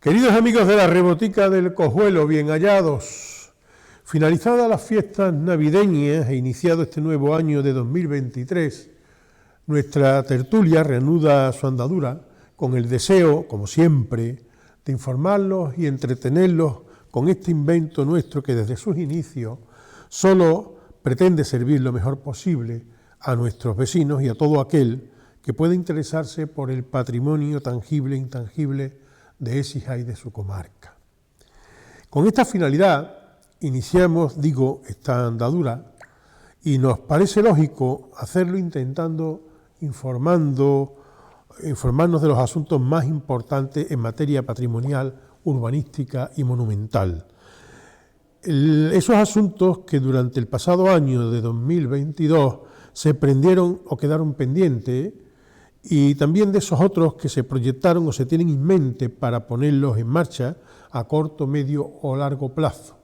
Queridos amigos de la Rebotica del Cojuelo, bien hallados. Finalizadas las fiestas navideñas e iniciado este nuevo año de 2023, nuestra tertulia reanuda su andadura con el deseo, como siempre, de informarlos y entretenerlos con este invento nuestro que desde sus inicios solo pretende servir lo mejor posible a nuestros vecinos y a todo aquel que pueda interesarse por el patrimonio tangible e intangible de Écija y de su comarca. Con esta finalidad iniciamos, esta andadura, y nos parece lógico hacerlo intentando informarnos de los asuntos más importantes en materia patrimonial, urbanística y monumental. Esos asuntos que durante el pasado año de 2022 se prendieron o quedaron pendientes, y también de esos otros que se proyectaron o se tienen en mente para ponerlos en marcha a corto, medio o largo plazo.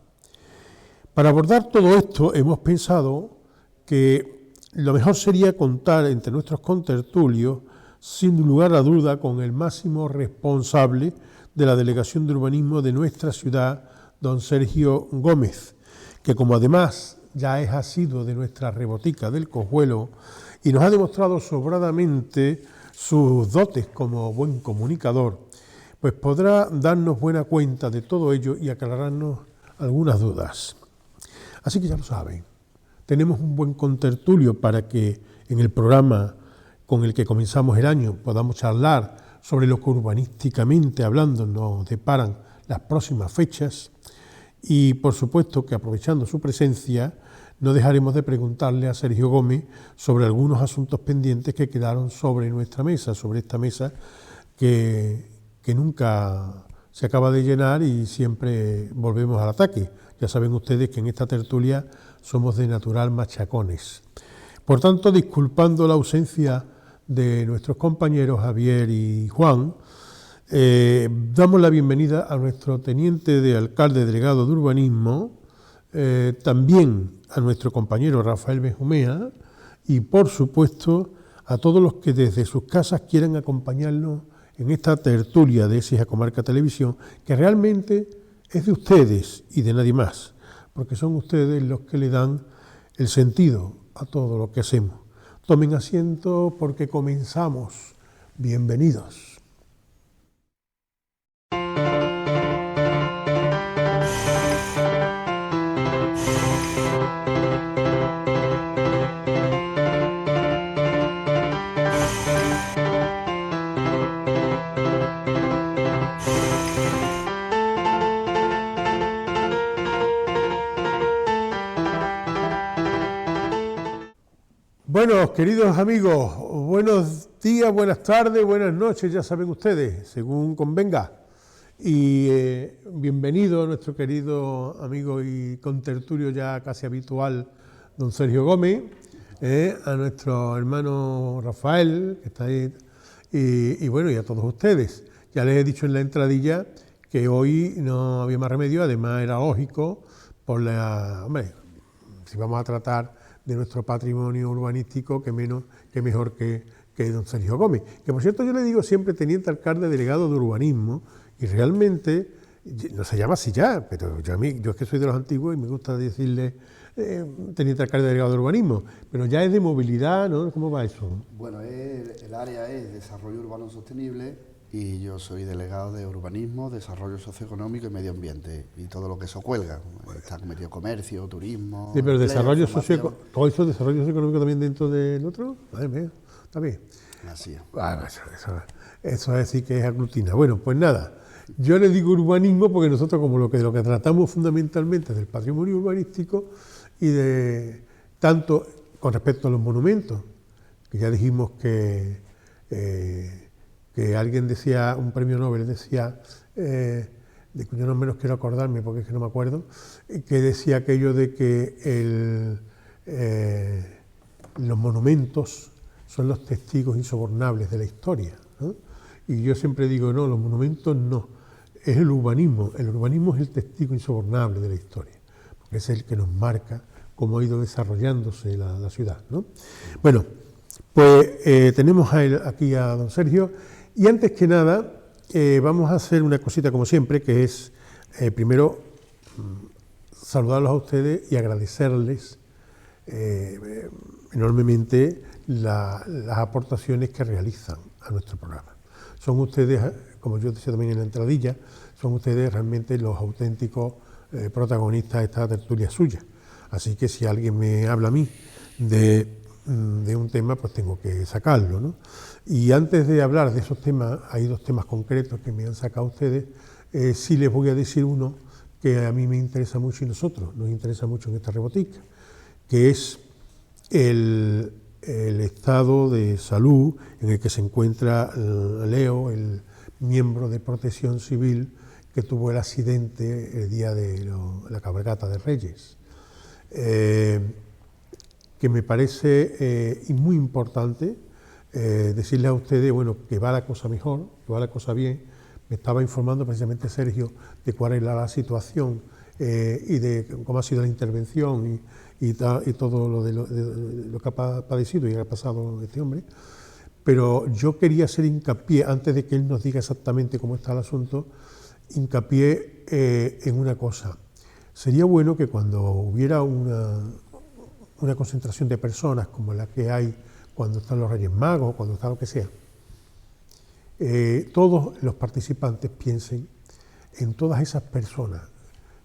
Para abordar todo esto hemos pensado que lo mejor sería contar entre nuestros contertulios, sin lugar a duda, con el máximo responsable de la Delegación de Urbanismo de nuestra ciudad, don Sergio Gómez, que como además ya es asiduo de nuestra Rebotica del Cojuelo y nos ha demostrado sobradamente sus dotes como buen comunicador, pues podrá darnos buena cuenta de todo ello y aclararnos algunas dudas. Así que ya lo saben, tenemos un buen contertulio para que en el programa con el que comenzamos el año podamos charlar sobre lo que urbanísticamente hablando nos deparan las próximas fechas, y por supuesto que aprovechando su presencia no dejaremos de preguntarle a Sergio Gómez sobre algunos asuntos pendientes que quedaron sobre nuestra mesa, sobre esta mesa que nunca se acaba de llenar y siempre volvemos al ataque. Ya saben ustedes que en esta tertulia somos de natural machacones. Por tanto, disculpando la ausencia de nuestros compañeros Javier y Juan, damos la bienvenida a nuestro teniente de alcalde delegado de urbanismo, también a nuestro compañero Rafael Benjumea y, por supuesto, a todos los que desde sus casas quieran acompañarnos en esta tertulia de Écija Comarca Televisión, que realmente es de ustedes y de nadie más, porque son ustedes los que le dan el sentido a todo lo que hacemos. Tomen asiento porque comenzamos. Bienvenidos. Bueno, queridos amigos, buenos días, buenas tardes, buenas noches, ya saben ustedes, según convenga. Y bienvenido a nuestro querido amigo y contertulio ya casi habitual, don Sergio Gómez, a nuestro hermano Rafael, que está ahí, y bueno, y a todos ustedes. Ya les he dicho en la entradilla que hoy no había más remedio, además era lógico, si vamos a tratar de nuestro patrimonio urbanístico, que mejor que don Sergio Gómez, que por cierto yo le digo siempre teniente alcalde delegado de urbanismo, y realmente no se llama así ya, pero yo es que soy de los antiguos y me gusta decirle teniente alcalde delegado de urbanismo, pero ya es de movilidad, ¿no? ¿Cómo va eso? Bueno, el área es desarrollo urbano sostenible y yo soy delegado de urbanismo, desarrollo socioeconómico y medio ambiente y todo lo que eso cuelga. Está metido comercio, turismo. Sí, pero desarrollo todo eso desarrollo socioeconómico también dentro del otro. Madre mía, está bien. Así es. Eso es decir que es aglutina. Bueno, pues nada, yo le digo urbanismo porque nosotros como lo que tratamos fundamentalmente es del patrimonio urbanístico y de tanto con respecto a los monumentos, que ya dijimos que alguien decía, un premio Nobel decía, de cuyo nombre no quiero acordarme porque es que no me acuerdo, que decía aquello de que los monumentos son los testigos insobornables de la historia, ¿no? Y yo siempre digo, no, los monumentos no, es el urbanismo es el testigo insobornable de la historia, porque es el que nos marca cómo ha ido desarrollándose la ciudad, ¿no? Bueno, pues tenemos aquí a don Sergio, y antes que nada vamos a hacer una cosita como siempre, que es primero saludarlos a ustedes y agradecerles enormemente las aportaciones que realizan a nuestro programa. Son ustedes, como yo decía también en la entradilla, son ustedes realmente los auténticos protagonistas de esta tertulia suya. Así que si alguien me habla a mí de un tema, pues tengo que sacarlo, ¿no? Y antes de hablar de esos temas, hay dos temas concretos que me han sacado ustedes. Sí les voy a decir uno que a mí me interesa mucho y nosotros nos interesa mucho en esta rebotica, que es el estado de salud en el que se encuentra Leo, el miembro de Protección Civil que tuvo el accidente el día de la cabalgata de Reyes. Que me parece muy importante decirle a ustedes, bueno, que va la cosa mejor, que va la cosa bien. Me estaba informando precisamente Sergio de cuál era la situación y de cómo ha sido la intervención y todo lo que ha padecido y ha pasado este hombre. Pero yo quería hacer hincapié, antes de que él nos diga exactamente cómo está el asunto, hincapié en una cosa. Sería bueno que cuando hubiera una concentración de personas como la que hay cuando están los Reyes Magos o cuando está lo que sea, todos los participantes piensen en todas esas personas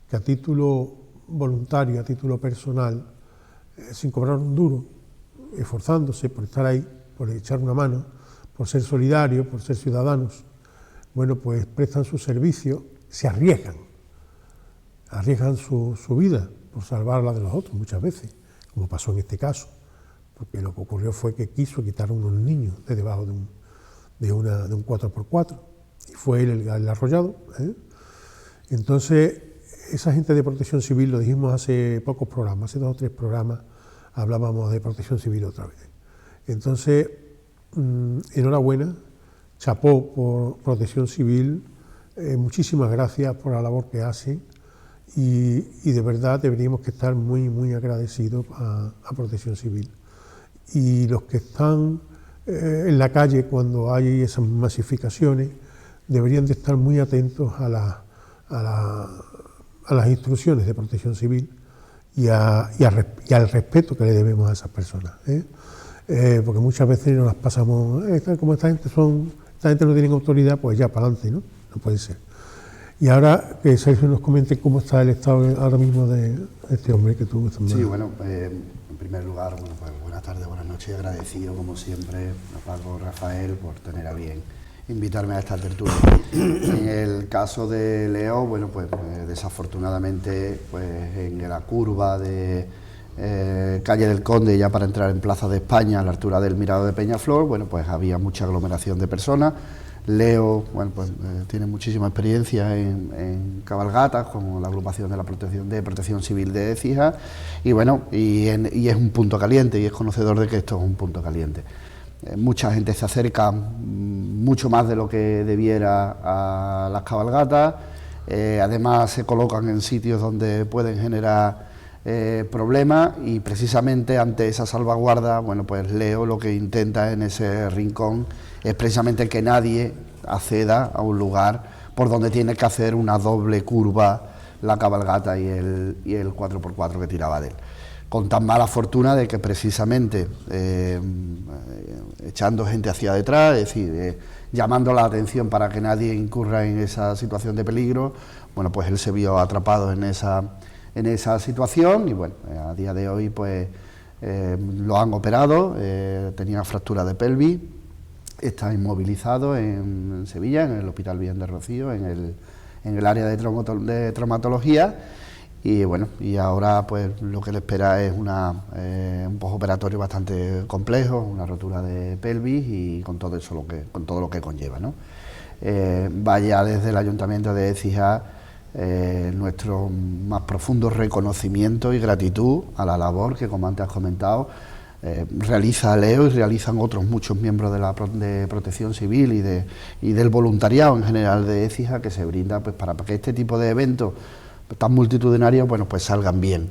que a título voluntario, a título personal, sin cobrar un duro, esforzándose por estar ahí, por echar una mano, por ser solidarios, por ser ciudadanos, bueno, pues prestan su servicio, se arriesgan su vida por salvar la de los otros muchas veces, como pasó en este caso, porque lo que ocurrió fue que quiso quitar a unos niños de debajo de un 4x4 y fue él el arrollado. Entonces, esa gente de Protección Civil, lo dijimos hace pocos programas, hace 2 o 3 programas hablábamos de Protección Civil otra vez. Entonces, enhorabuena, chapó por Protección Civil, muchísimas gracias por la labor que hacen y de verdad deberíamos que estar muy, muy agradecidos a Protección Civil. Y los que están en la calle cuando hay esas masificaciones deberían de estar muy atentos a las instrucciones de Protección Civil y al respeto que le debemos a esas personas, porque muchas veces nos las pasamos, como esta gente no tiene autoridad, pues ya para adelante, ¿no? No puede ser. Y ahora que Sergio nos comente cómo está el estado ahora mismo de este hombre que tuvo esta Sí, bueno, en primer lugar, bueno, pues buenas tardes, buenas noches, agradecido como siempre a Paco, Rafael, por tener a bien invitarme a esta tertulia. En el caso de Leo, bueno, pues desafortunadamente, pues en la curva de calle del Conde, ya para entrar en Plaza de España, a la altura del Mirador de Peñaflor, bueno, pues había mucha aglomeración de personas. Leo, bueno, pues tiene muchísima experiencia en cabalgatas, como la agrupación de la Protección Civil de Écija, y bueno, y es un punto caliente, y es conocedor de que esto es un punto caliente. Mucha gente se acerca, mucho más de lo que debiera, a las cabalgatas, además se colocan en sitios donde pueden generar problemas, y precisamente ante esa salvaguarda, bueno, pues Leo lo que intenta en ese rincón es precisamente que nadie acceda a un lugar por donde tiene que hacer una doble curva la cabalgata y el 4x4 que tiraba de él. Con tan mala fortuna de que precisamente echando gente hacia detrás, es decir, llamando la atención para que nadie incurra en esa situación de peligro, bueno, pues él se vio atrapado en esa situación y bueno, a día de hoy pues lo han operado, tenía fractura de pelvis, está inmovilizado en Sevilla, en el Hospital Bien de Rocío, en el área de traumatología, y bueno, y ahora pues lo que le espera es un postoperatorio bastante complejo, una rotura de pelvis y con todo eso con todo lo que conlleva, ¿no? Vaya desde el Ayuntamiento de Écija nuestro más profundo reconocimiento y gratitud a la labor que, como antes has comentado, realiza Leo y realizan otros muchos miembros de Protección Civil y del voluntariado en general de Écija, que se brinda pues para que este tipo de eventos tan multitudinarios, bueno, pues salgan bien.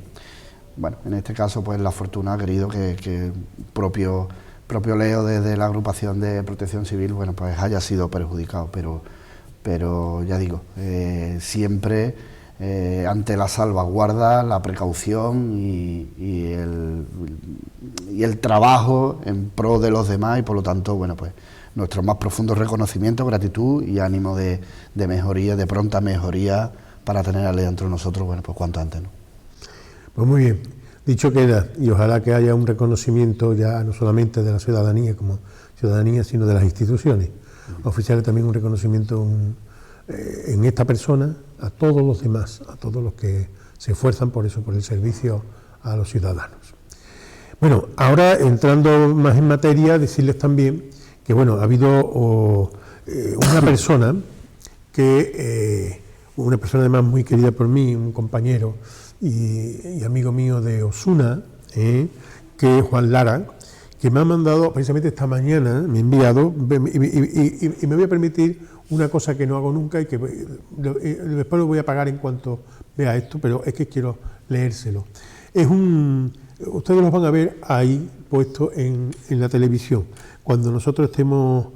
Bueno, en este caso pues la fortuna ha querido que propio Leo desde la agrupación de Protección Civil, bueno, pues haya sido perjudicado, pero pero ya digo, siempre ante la salvaguarda, la precaución y el trabajo en pro de los demás, y por lo tanto, bueno, pues nuestro más profundo reconocimiento, gratitud y ánimo de mejoría, de pronta mejoría, para tener a ley entre nosotros, bueno, pues cuanto antes, ¿no? Pues muy bien, dicho queda, y ojalá que haya un reconocimiento ya no solamente de la ciudadanía como ciudadanía, sino de las instituciones oficiales, también un reconocimiento en esta persona a todos los demás, a todos los que se esfuerzan por eso, por el servicio a los ciudadanos. Bueno, ahora entrando más en materia, decirles también que bueno, ha habido una persona una persona además muy querida por mí, un compañero y amigo mío de Osuna, que es Juan Lara, que me ha mandado precisamente esta mañana, me ha enviado, y me voy a permitir una cosa que no hago nunca y que después lo voy a pagar en cuanto vea esto, pero es que quiero leérselo. Ustedes lo van a ver ahí puesto en la televisión. Cuando nosotros estemos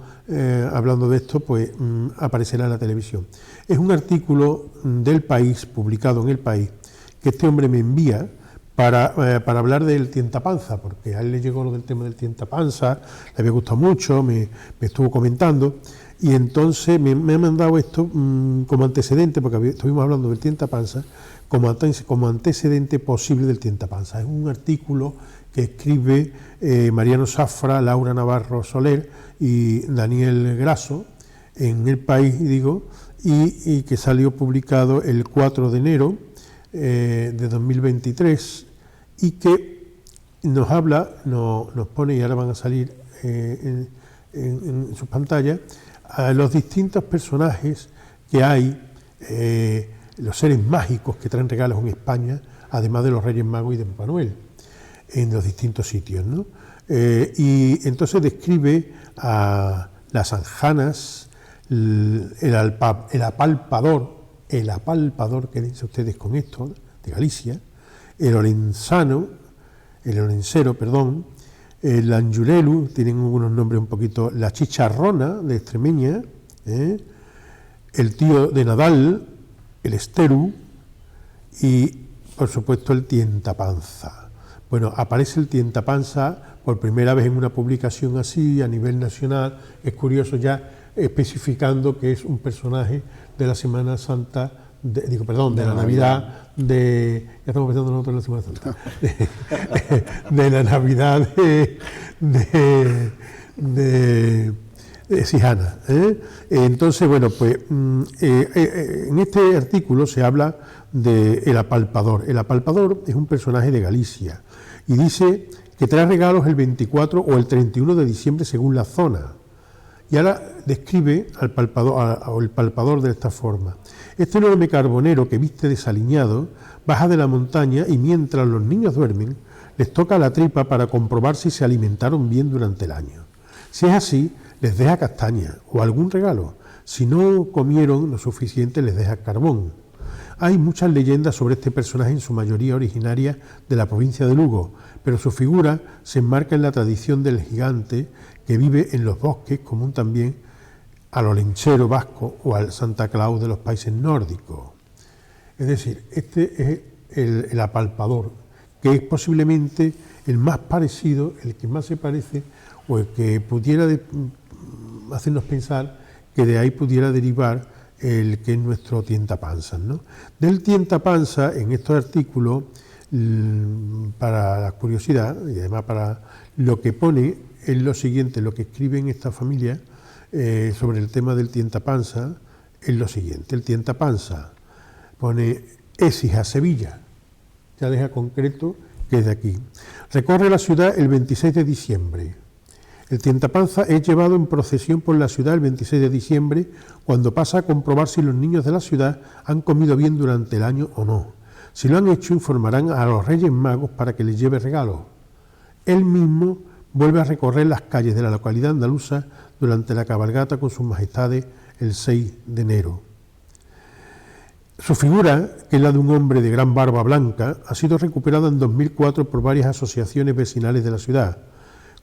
hablando de esto, pues aparecerá en la televisión. Es un artículo del País, publicado en El País, que este hombre me envía para hablar del tientapanza, porque a él le llegó lo del tema del tientapanza, le había gustado mucho, me estuvo comentando, y entonces me ha mandado esto como antecedente, porque estuvimos hablando del tientapanza, como antecedente posible del tientapanza. Es un artículo que escribe Mariano Zafra, Laura Navarro Soler y Daniel Grasso en El País, digo, y que salió publicado el 4 de enero de 2023, y que nos habla, nos pone, y ahora van a salir en sus pantallas, a los distintos personajes que hay, los seres mágicos que traen regalos en España, además de los Reyes Magos y de Papá Noel, en los distintos sitios, ¿no? Y entonces describe a las anjanas, el apalpador, que dicen ustedes con esto, de Galicia, el orencero, el anjurelu, tienen algunos nombres un poquito, la chicharrona de Extremeña, el tío de Nadal, el esteru y, por supuesto, el tientapanza. Bueno, aparece el tientapanza por primera vez en una publicación así a nivel nacional. Es curioso, ya especificando que es un personaje de la Semana Santa, de la Navidad, ya estamos pensando nosotros en la Semana Santa, de la Navidad de Sijana. Entonces, bueno, pues en este artículo se habla del apalpador. El apalpador es un personaje de Galicia y dice que trae regalos el 24 o el 31 de diciembre según la zona. Y ahora describe al palpador de esta forma. Este enorme carbonero que viste desaliñado baja de la montaña y mientras los niños duermen les toca la tripa para comprobar si se alimentaron bien durante el año. Si es así, les deja castaña o algún regalo. Si no comieron lo suficiente, les deja carbón. Hay muchas leyendas sobre este personaje, en su mayoría originaria de la provincia de Lugo, pero su figura se enmarca en la tradición del gigante que vive en los bosques, común también al olenchero vasco o al Santa Claus de los países nórdicos. Es decir, este es el apalpador, que es posiblemente el más parecido, el que más se parece, o el que pudiera hacernos pensar que de ahí pudiera derivar el que es nuestro tientapanzas, ¿no? Del tientapanzas, en estos artículos, para la curiosidad y además para lo que pone, es lo siguiente, lo que escribe en esta familia sobre el tema del tientapanzas es lo siguiente. El tientapanzas pone Écija, Sevilla, ya deja concreto que es de aquí. Recorre la ciudad el 26 de diciembre. El tientapanzas es llevado en procesión por la ciudad el 26 de diciembre, cuando pasa a comprobar si los niños de la ciudad han comido bien durante el año o no. Si lo han hecho, informarán a los Reyes Magos para que les lleve regalos. Él mismo vuelve a recorrer las calles de la localidad andaluza durante la cabalgata con sus majestades el 6 de enero. Su figura, que es la de un hombre de gran barba blanca, ha sido recuperada en 2004 por varias asociaciones vecinales de la ciudad.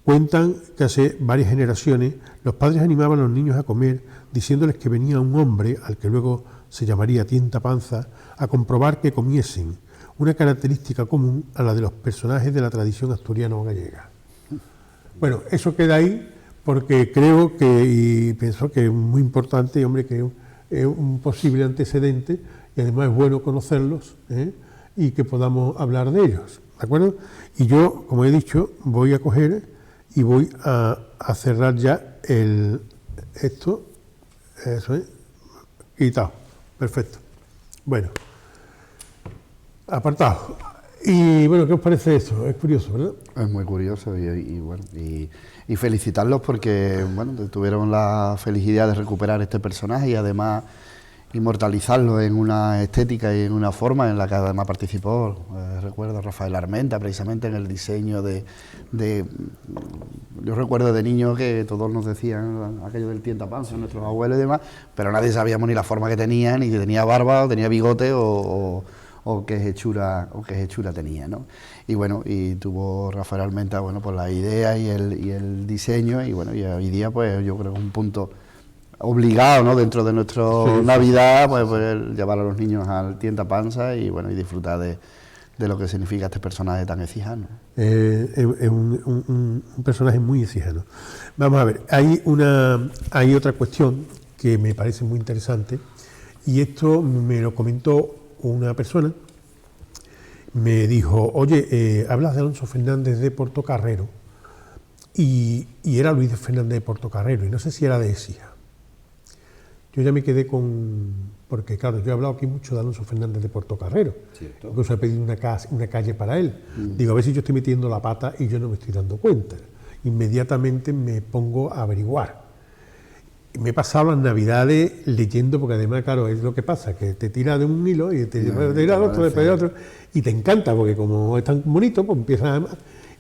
Cuentan que hace varias generaciones los padres animaban a los niños a comer diciéndoles que venía un hombre, al que luego se llamaría tientapanza, a comprobar que comiesen, una característica común a la de los personajes de la tradición asturiana o gallega. Bueno, eso queda ahí porque creo que, y pienso que es muy importante, hombre, que es un posible antecedente y además es bueno conocerlos, y que podamos hablar de ellos, ¿de acuerdo? Y yo, como he dicho, voy a coger y voy a cerrar ya esto, eso es, quitado, perfecto. Bueno, apartado. Y bueno, ¿qué os parece eso? Es curioso, ¿verdad? Es muy curioso y felicitarlos porque bueno, tuvieron la felicidad de recuperar este personaje y además inmortalizarlo en una estética y en una forma en la que además participó, recuerdo, Rafael Armenta, precisamente en el diseño yo recuerdo de niño que todos nos decían aquello del tientapanza, nuestros abuelos y demás, pero nadie sabíamos ni la forma que tenía, ni si tenía barba, o tenía bigote, o qué hechura tenía, ¿no? Y bueno, y tuvo Rafael Armenta, bueno, pues la idea y el diseño, y bueno, y hoy día pues yo creo que es un punto obligado, ¿no?, dentro de nuestra Navidad, pues poder llevar a los niños al tientapanza y bueno, y disfrutar de lo que significa este personaje tan exijano. Es un personaje muy exijano. Vamos a ver, hay otra cuestión que me parece muy interesante, y esto me lo comentó una persona. Me dijo, oye, hablas de Alonso Fernández de Portocarrero, y era Luis Fernández de Portocarrero, y no sé si era de Écija. Yo ya me quedé porque claro, yo he hablado aquí mucho de Alonso Fernández de Portocarrero, incluso he pedido una calle para él. Digo, a ver si yo estoy metiendo la pata y yo no me estoy dando cuenta. Inmediatamente me pongo a averiguar. Me he pasado las Navidades leyendo, porque además, claro, es lo que pasa, que te tira de un hilo y te tira al otro, después de otro, y te encanta, porque como es tan bonito, pues empiezan a...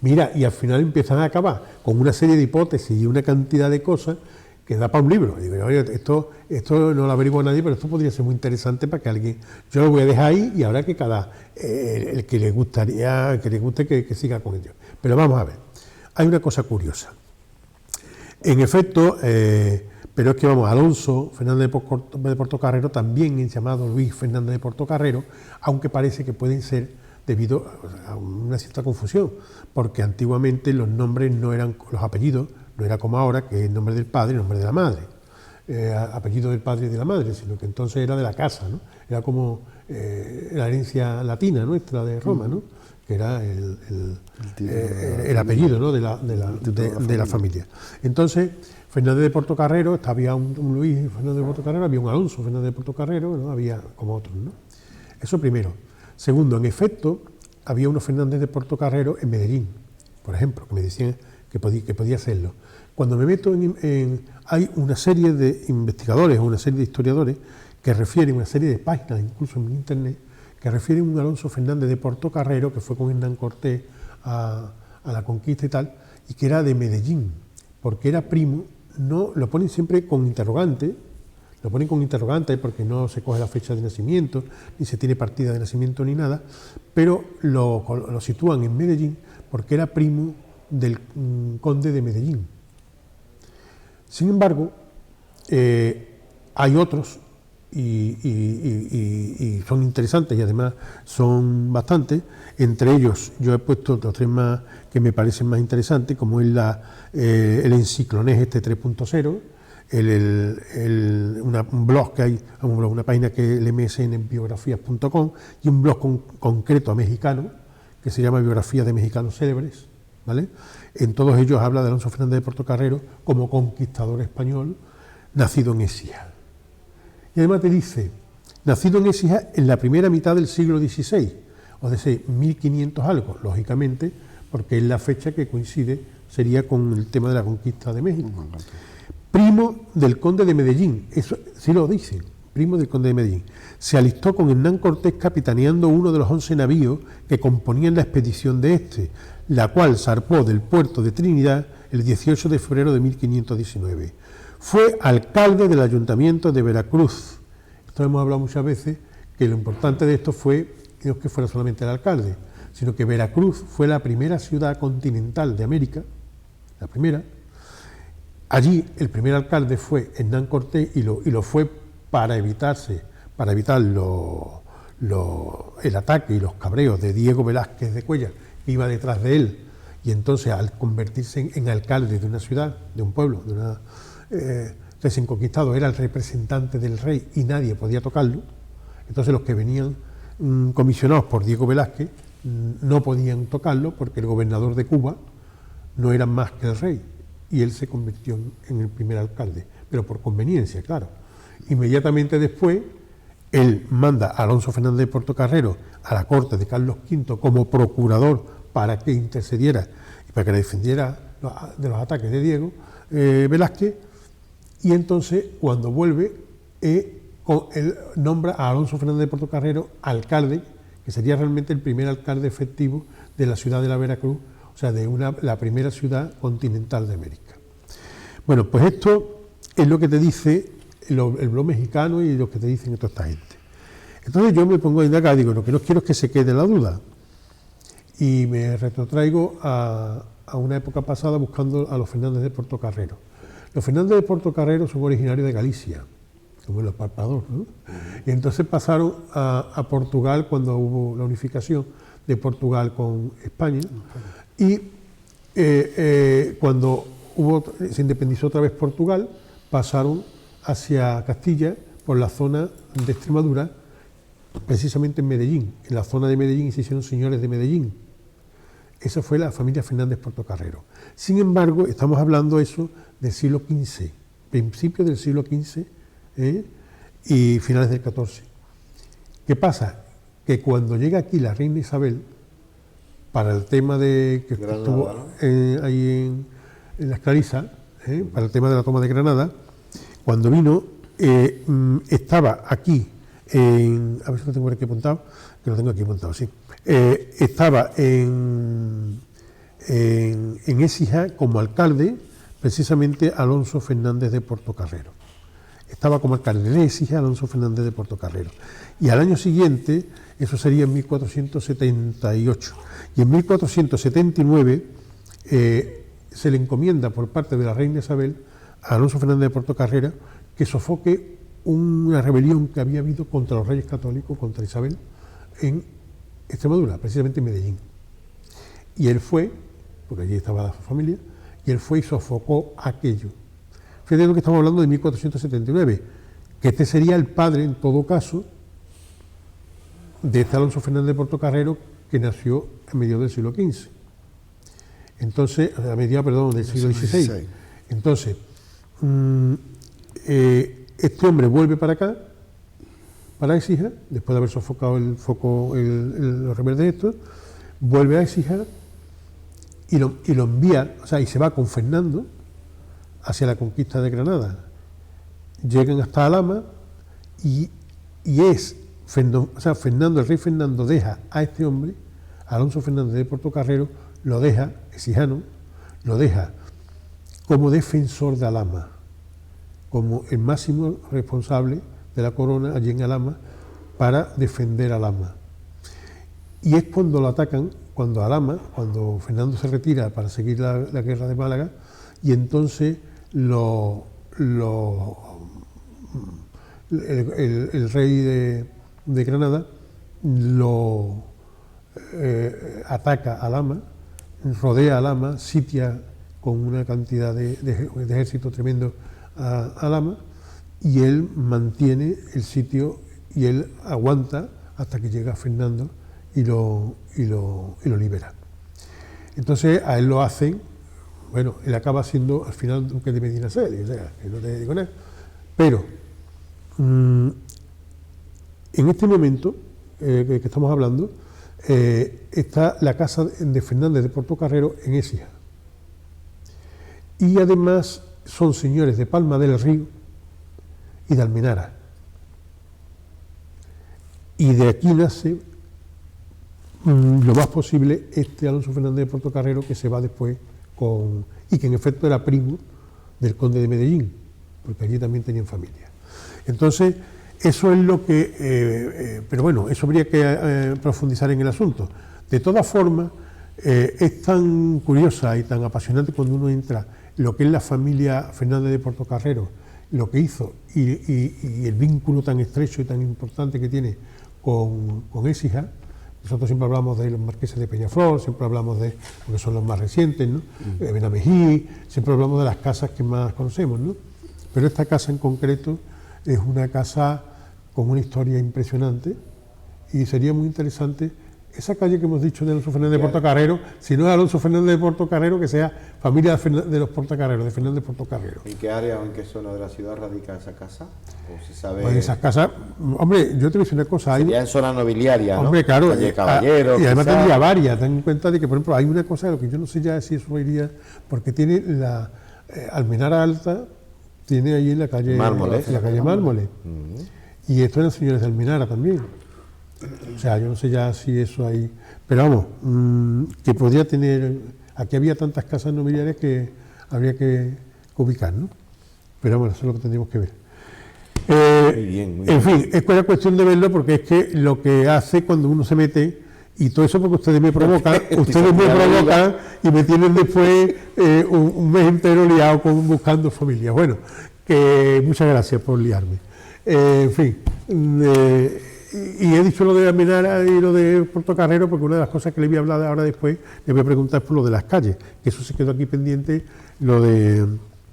Mira, y al final empiezan a acabar con una serie de hipótesis y una cantidad de cosas que da para un libro. Y digo, oye, esto no lo averigua nadie, pero esto podría ser muy interesante para que alguien... Yo lo voy a dejar ahí y habrá que el que le gustaría, que le guste, que siga con ello. Pero vamos a ver, hay una cosa curiosa. En efecto, pero es que vamos, Alonso Fernández de Portocarrero también es llamado Luis Fernández de Portocarrero, aunque parece que pueden ser debido a una cierta confusión, porque antiguamente los nombres no eran, los apellidos, no era como ahora, que es el nombre del padre y el nombre de la madre, apellido del padre y de la madre, sino que entonces era de la casa, ¿no? Era como la herencia latina nuestra de Roma, ¿no?, que era el apellido, ¿no?, de la familia. Entonces, Fernández de Portocarrero, había un Luis Fernández de Portocarrero, había un Alonso Fernández de Portocarrero, ¿no?, había como otros, ¿no? Eso primero. Segundo, en efecto, había unos Fernández de Portocarrero en Medellín, por ejemplo, que me decían que podía hacerlo. Cuando me meto hay una serie de investigadores o una serie de historiadores que refieren, una serie de páginas, incluso en internet, que refieren a un Alonso Fernández de Portocarrero que fue con Hernán Cortés a la conquista y tal, y que era de Medellín, porque era primo, no lo ponen siempre con interrogante, porque no se coge la fecha de nacimiento, ni se tiene partida de nacimiento ni nada, pero lo sitúan en Medellín porque era primo del conde de Medellín. Sin embargo, hay otros y son interesantes y además son bastantes. Entre ellos yo he puesto dos tres más que me parecen más interesantes, como es el Enciclonés 3.0, un blog que hay, una página que es el msnbiografías.com, y un blog concreto a mexicano que se llama Biografía de Mexicanos Célebres, ¿vale? En todos ellos habla de Alonso Fernández de Portocarrero como conquistador español, nacido en Écija. Y además te dice, nacido en Écija en la primera mitad del siglo XVI, o de 1500 algo, lógicamente, porque es la fecha que coincide, sería con el tema de la conquista de México. Primo del conde de Medellín, eso sí lo dicen, primo del conde de Medellín. Se alistó con Hernán Cortés capitaneando uno de los 11 navíos que componían la expedición de este, la cual zarpó del puerto de Trinidad el 18 de febrero de 1519. Fue alcalde del ayuntamiento de Veracruz. Esto hemos hablado muchas veces, que lo importante de esto fue, no es que fuera solamente el alcalde, sino que Veracruz fue la primera ciudad continental de América la primera. Allí el primer alcalde fue Hernán Cortés y lo fue para evitar el ataque y los cabreos de Diego Velázquez de Cuéllar, que iba detrás de él, y entonces al convertirse en alcalde de una ciudad, de un pueblo, de una recién conquistado, era el representante del rey y nadie podía tocarlo. Entonces los que venían comisionados por Diego Velázquez no podían tocarlo porque el gobernador de Cuba no era más que el rey, y él se convirtió en el primer alcalde, pero por conveniencia, claro. Inmediatamente después, él manda a Alonso Fernández de Portocarrero a la corte de Carlos V como procurador para que intercediera y para que le defendiera de los ataques de Diego Velázquez, y entonces cuando vuelve, él nombra a Alonso Fernández de Portocarrero alcalde, que sería realmente el primer alcalde efectivo de la ciudad de la Veracruz, o sea, de la primera ciudad continental de América. Bueno, pues esto es lo que te dice el blog mexicano y lo que te dicen toda esta gente. Entonces yo me pongo a indagar, digo, lo que no quiero es que se quede la duda, y me retrotraigo a una época pasada buscando a los Fernández de Portocarrero. Los Fernández de Portocarrero son originarios de Galicia, como el Apartador, ¿no? Y entonces pasaron a Portugal cuando hubo la unificación de Portugal con España, y cuando se independizó otra vez Portugal, pasaron hacia Castilla por la zona de Extremadura, precisamente en Medellín. En la zona de Medellín se hicieron señores de Medellín. Esa fue la familia Fernández Portocarrero. Sin embargo, estamos hablando eso del siglo XV, principios del siglo XV y finales del XIV. ¿Qué pasa? Que cuando llega aquí la reina Isabel, para el tema de que Granada, estuvo ¿no? ahí en las Clarisas, para el tema de la toma de Granada, cuando vino, estaba aquí, a ver si lo tengo aquí apuntado, que lo tengo aquí apuntado, sí. Estaba en Écija como alcalde, precisamente Alonso Fernández de Portocarrero. Estaba como alcalde de Écija Alonso Fernández de Portocarrero. Y al año siguiente, eso sería en 1478, y en 1479 se le encomienda por parte de la reina Isabel a Alonso Fernández de Portocarrero que sofoque una rebelión que había habido contra los reyes católicos, contra Isabel, en Extremadura, precisamente en Medellín. Y él fue, porque allí estaba su familia, y él fue y sofocó aquello. Fíjate lo que estamos hablando de 1479, que este sería el padre, en todo caso, de este Alonso Fernández de Portocarrero, que nació a mediados del siglo XV. Entonces, a mediados, perdón, del siglo XVI. Entonces, este hombre vuelve para acá, para Écija, después de haber sofocado los rebeldes estos, vuelve a Écija y lo envía, o sea, y se va con Fernando hacia la conquista de Granada. Llegan hasta Alhama y Fernando, el rey Fernando deja a este hombre, Alonso Fernández de Portocarrero, lo deja, exijano, lo deja como defensor de Alhama, como el máximo responsable de la corona allí en Alhama para defender Alhama. Y es cuando lo atacan, cuando Fernando se retira para seguir la guerra de Málaga, y entonces el rey de Granada lo ataca a Alhama, rodea Alhama, sitia con una cantidad de ejército tremendo a Alhama, y él mantiene el sitio y él aguanta hasta que llega Fernando y lo libera. Entonces a él lo hacen, bueno, él acaba siendo al final duque de Medinaceli, o sea, que no te digo nada, pero en este momento que estamos hablando, está la casa de Fernández de Portocarrero en Écija, y además son señores de Palma del Río y de Almenara, y de aquí nace lo más posible este Alonso Fernández de Portocarrero, que se va después y que en efecto era primo del conde de Medellín, porque allí también tenían familia. Entonces, eso es lo que... pero bueno, eso habría que profundizar en el asunto. De todas formas, Es tan curiosa y tan apasionante cuando uno entra en lo que es la familia Fernández de Portocarrero, lo que hizo y el vínculo tan estrecho y tan importante que tiene con Écija. Nosotros siempre hablamos de los marqueses de Peñaflor, siempre hablamos de, porque son los más recientes, ¿no? Benamejí, siempre hablamos de las casas que más conocemos, ¿no? Pero esta casa en concreto es una casa con una historia impresionante y sería muy interesante esa calle que hemos dicho de Alonso Fernández de Portocarrero, si no es Alonso Fernández de Portocarrero, que sea familia de los Portocarreros, de Fernández de Portocarrero. ¿En qué área o en qué zona de la ciudad radica esa casa? ¿O se sabe? Pues esas casas, hombre, yo te voy a decir una cosa. Sería en zona nobiliaria, ¿no? Hombre, claro. Calle Caballero, y además quizás. tendría varias. Ten en cuenta de que, por ejemplo, hay una cosa de lo que yo no sé ya si eso iría, porque tiene la Almenara Alta, tiene ahí en la calle Mármoles. La calle Mármoles. Y esto eran señores de Almenara también. O sea, yo no sé ya si eso hay... Pero vamos, que podría tener... Aquí había tantas casas nobiliarias que habría que ubicar, ¿no? Pero bueno, eso es lo que tendríamos que ver. Muy bien, muy en bien. fin, es cuestión de verlo porque es que lo que hace cuando uno se mete, y todo eso porque ustedes me provocan, y me tienen después un mes entero liado buscando familias. Bueno, que muchas gracias por liarme. En fin, y he dicho lo de Almenara y lo de Portocarrero porque una de las cosas que le voy a hablar ahora después, le voy a preguntar por lo de las calles, que eso se quedó aquí pendiente, lo de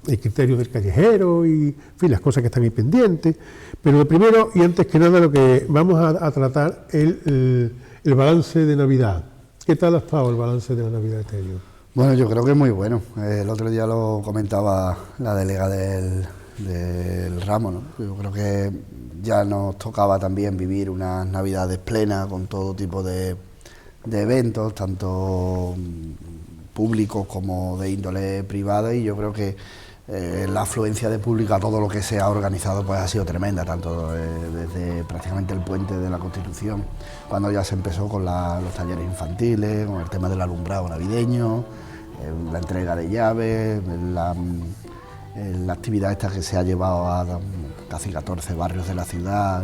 el criterio del callejero y, en fin, las cosas que están ahí pendientes. Pero lo primero y antes que nada lo que vamos a tratar el balance de Navidad. ¿Qué tal ha estado el balance de la Navidad este año? Bueno, yo creo que es muy bueno. El otro día lo comentaba la delega del ramo, ¿no? Yo creo que ya nos tocaba también vivir unas Navidades plenas con todo tipo de eventos, tanto públicos como de índole privada, y yo creo que la afluencia de público a todo lo que se ha organizado pues ha sido tremenda, tanto desde prácticamente el puente de la Constitución, cuando ya se empezó con los talleres infantiles, con el tema del alumbrado navideño, la entrega de llaves, la actividad esta que se ha llevado a casi 14 barrios de la ciudad,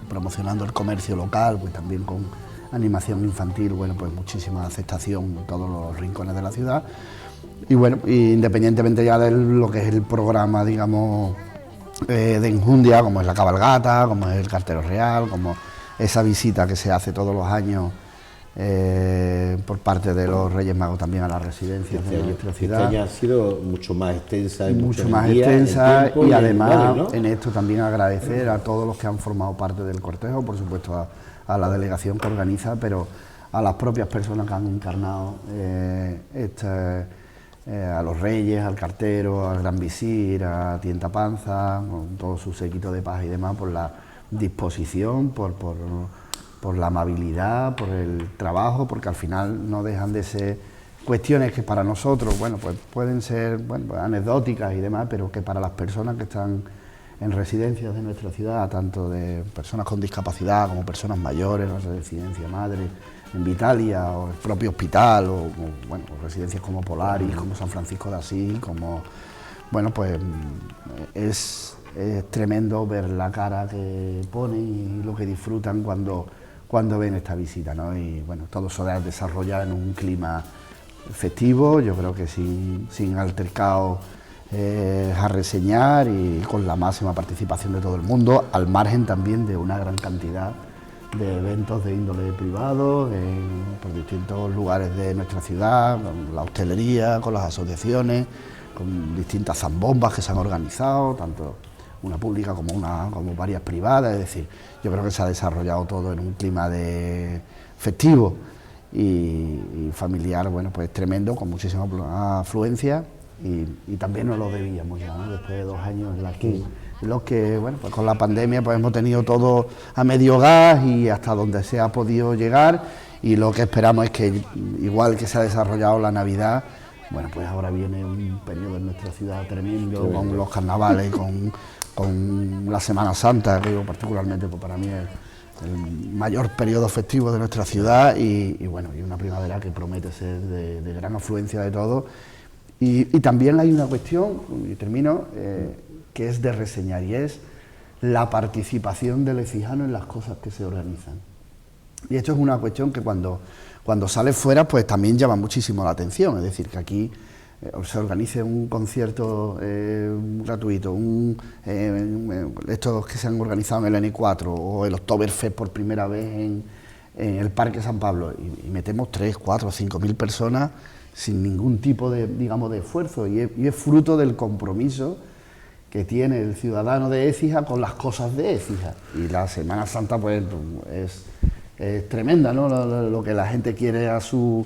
promocionando el comercio local, pues también con animación infantil, bueno, pues muchísima aceptación en todos los rincones de la ciudad. Y bueno, independientemente ya de lo que es el programa, digamos, de enjundia, como es la cabalgata, como es el cartero real, como esa visita que se hace todos los años por parte de los Reyes Magos también a las residencias de nuestra ciudad. Este año ha sido mucho más extensa. Mucho más extensa y además en esto también agradecer a todos los que han formado parte del cortejo, por supuesto a la delegación que organiza, pero a las propias personas que han encarnado a los Reyes, al cartero, al Gran Visir, a Tienta Panza, con todo su séquito de paz y demás, por la disposición, por la amabilidad, por el trabajo, porque al final no dejan de ser cuestiones que para nosotros, bueno, pues pueden ser pues anecdóticas y demás, pero que para las personas que están en residencias de nuestra ciudad, tanto de personas con discapacidad como personas mayores, la residencia madre en Vitalia o el propio hospital, o bueno, residencias como Polaris, como San Francisco de Asís, como, bueno, pues es tremendo ver la cara que ponen y lo que disfrutan cuando ven esta visita, ¿no? Y bueno, todo eso se ha desarrollado en un clima festivo, yo creo que sin altercado a reseñar y con la máxima participación de todo el mundo, al margen también de una gran cantidad de eventos de índole privado por distintos lugares de nuestra ciudad, con la hostelería, con las asociaciones, con distintas zambombas que se han organizado, tanto una pública como varias privadas, es decir, yo creo que se ha desarrollado todo en un clima de festivo y familiar, bueno, pues tremendo, con muchísima afluencia y también nos lo debíamos ya, ¿no? Después de 2 años en los que, bueno, pues con la pandemia pues hemos tenido todo a medio gas y hasta donde se ha podido llegar, y lo que esperamos es que, igual que se ha desarrollado la Navidad, bueno, pues ahora viene un periodo en nuestra ciudad tremendo, con los carnavales, con la Semana Santa, que yo particularmente pues para mí es el mayor periodo festivo de nuestra ciudad, y bueno, y una primavera que promete ser de gran afluencia de todo. Y también hay una cuestión, y termino, que es de reseñar, y es la participación del ecijano en las cosas que se organizan. Y esto es una cuestión que cuando sale fuera, pues también llama muchísimo la atención. Es decir, que aquí se organice un concierto gratuito, estos que se han organizado en el N4 o el Oktoberfest por primera vez en el Parque San Pablo, y metemos 3, 4, 5.000 personas sin ningún tipo de, digamos, de esfuerzo, y es fruto del compromiso que tiene el ciudadano de Écija con las cosas de Écija. Y la Semana Santa pues es tremenda, ¿no? Lo que la gente quiere a su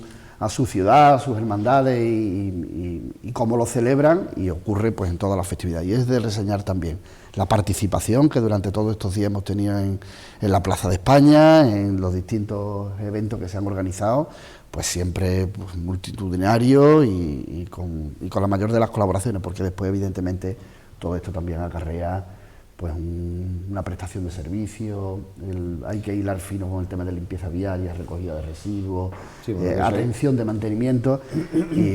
ciudad, a sus hermandades y cómo lo celebran, y ocurre pues en todas las festividades. Y es de reseñar también la participación que durante todos estos días hemos tenido en la Plaza de España, en los distintos eventos que se han organizado, pues siempre pues, multitudinario y con la mayor de las colaboraciones, porque después evidentemente todo esto también acarrea pues una prestación de servicio, hay que hilar fino con el tema de limpieza viaria, recogida de residuos, sí, bueno, atención de mantenimiento,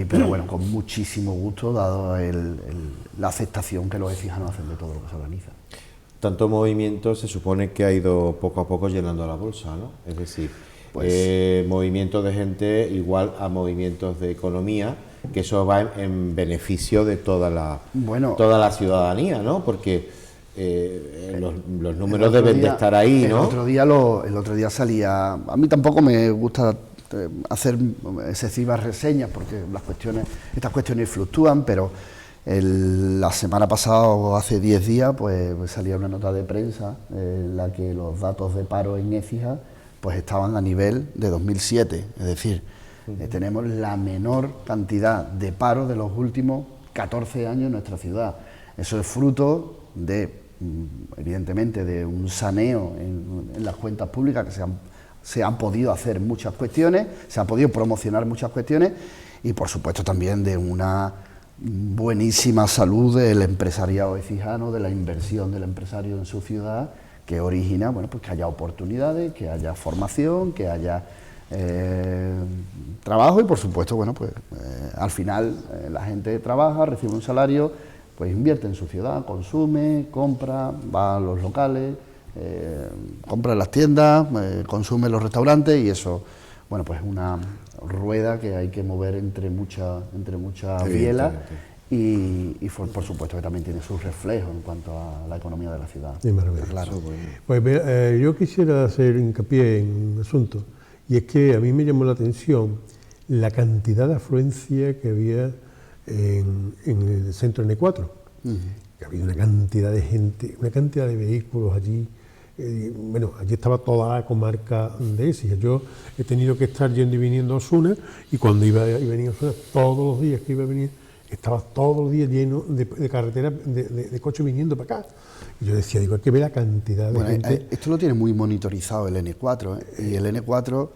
pero bueno, con muchísimo gusto, dado la aceptación que los écijanos hacen de todo lo que se organiza. Tanto movimiento se supone que ha ido poco a poco llenando la bolsa, ¿no? Es decir, pues, movimiento de gente igual a movimientos de economía, que eso va en beneficio de toda la ciudadanía, ¿no? Porque los números deben de estar ahí, ¿no? El otro día salía, a mí tampoco me gusta hacer excesivas reseñas porque estas cuestiones fluctúan, pero la semana pasada o hace 10 días pues salía una nota de prensa en la que los datos de paro en Écija pues estaban a nivel de 2007, es decir, tenemos la menor cantidad de paro de los últimos 14 años en nuestra ciudad. Eso es fruto evidentemente, de un saneo en las cuentas públicas, que se han podido hacer muchas cuestiones, se han podido promocionar muchas cuestiones, y por supuesto también de una buenísima salud del empresariado écijano, de la inversión del empresario en su ciudad, que origina, bueno, pues que haya oportunidades, que haya formación, que haya trabajo, y por supuesto, bueno, pues al final la gente trabaja, recibe un salario, pues invierte en su ciudad, consume, compra, va a los locales, compra en las tiendas, consume en los restaurantes, y eso, bueno, pues es una rueda que hay que mover entre mucha biela, y por supuesto que también tiene sus reflejos en cuanto a la economía de la ciudad. Sí, claro. Pues yo quisiera hacer hincapié en un asunto, y es que a mí me llamó la atención la cantidad de afluencia que había en el centro N4, que había una cantidad de gente, una cantidad de vehículos allí. Bueno, allí estaba toda la comarca de Écija. Yo he tenido que estar yendo y viniendo a Osuna, y cuando iba y venía a Osuna, todos los días que iba a venir, estaba todos los días lleno de carreteras, de coches viniendo para acá. Y yo decía, hay que ver la cantidad de gente. Esto lo tiene muy monitorizado el N4, y el N4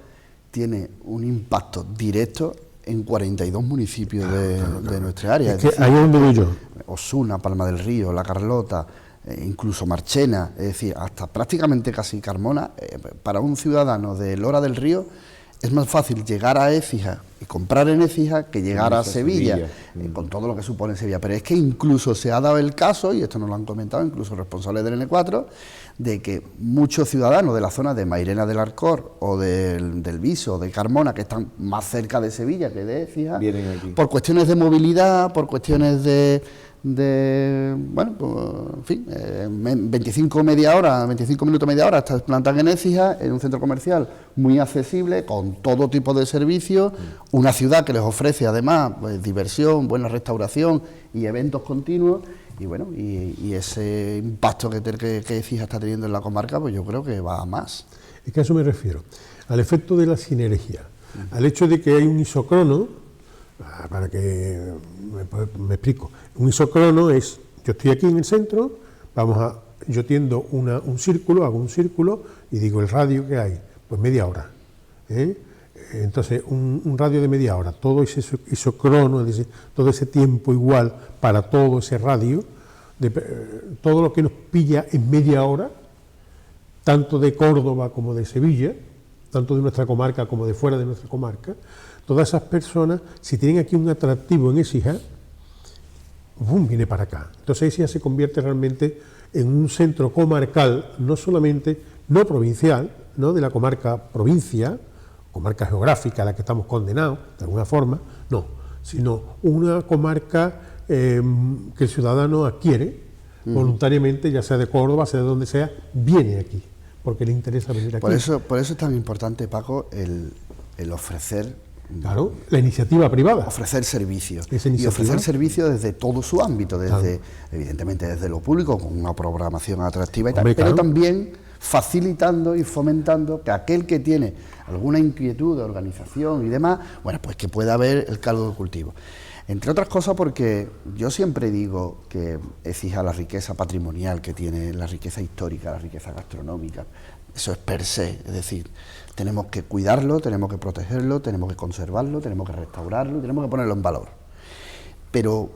tiene un impacto directo en 42 municipios de nuestra área. Es que ahí es donde voy yo. Osuna, Palma del Río, La Carlota, incluso Marchena, es decir, hasta prácticamente casi Carmona. Para un ciudadano de Lora del Río es más fácil llegar a Écija y comprar en Écija que llegar a Sevilla. Con todo lo que supone Sevilla. Pero es que incluso se ha dado el caso, y esto nos lo han comentado incluso responsables del N4, de que muchos ciudadanos de la zona de Mairena del Arcor o del Viso o de Carmona, que están más cerca de Sevilla que de Écija, por cuestiones de movilidad, por cuestiones de bueno, pues, en fin, 25 minutos, media hora, hasta plantan en Écija, en un centro comercial muy accesible, con todo tipo de servicios, una ciudad que les ofrece además pues, diversión, buena restauración y eventos continuos. Y bueno, y ese impacto que Écija está teniendo en la comarca, pues yo creo que va a más. Es que a eso me refiero, al efecto de la sinergia, al hecho de que hay un isocrono, para que me explico. Un isocrono es, yo estoy aquí en el centro, yo tiendo un círculo, hago un círculo y digo el radio que hay, pues media hora. Entonces, un radio de media hora, todo ese isocrono, es decir, todo ese tiempo igual para todo ese radio, todo lo que nos pilla en media hora, tanto de Córdoba como de Sevilla, tanto de nuestra comarca como de fuera de nuestra comarca, todas esas personas, si tienen aquí un atractivo en Écija, ¡bum!, viene para acá. Entonces Écija se convierte realmente en un centro comarcal, no solamente, no provincial, no de la comarca provincia, comarca geográfica a la que estamos condenados, de alguna forma, no, sino una comarca que el ciudadano adquiere voluntariamente, ya sea de Córdoba, sea de donde sea, viene aquí, porque le interesa venir aquí. Por eso es tan importante, Paco, el ofrecer... Claro, la iniciativa privada. Ofrecer servicios. Y ofrecer servicios desde todo su ámbito, desde evidentemente desde lo público, con una programación atractiva y tal, pero también facilitando y fomentando que aquel que tiene alguna inquietud de organización y demás, bueno, pues que pueda ver el caldo de cultivo. Entre otras cosas porque yo siempre digo que Écija, la riqueza patrimonial que tiene, la riqueza histórica, la riqueza gastronómica, eso es per se, es decir, tenemos que cuidarlo, tenemos que protegerlo, tenemos que conservarlo, tenemos que restaurarlo, tenemos que ponerlo en valor. Pero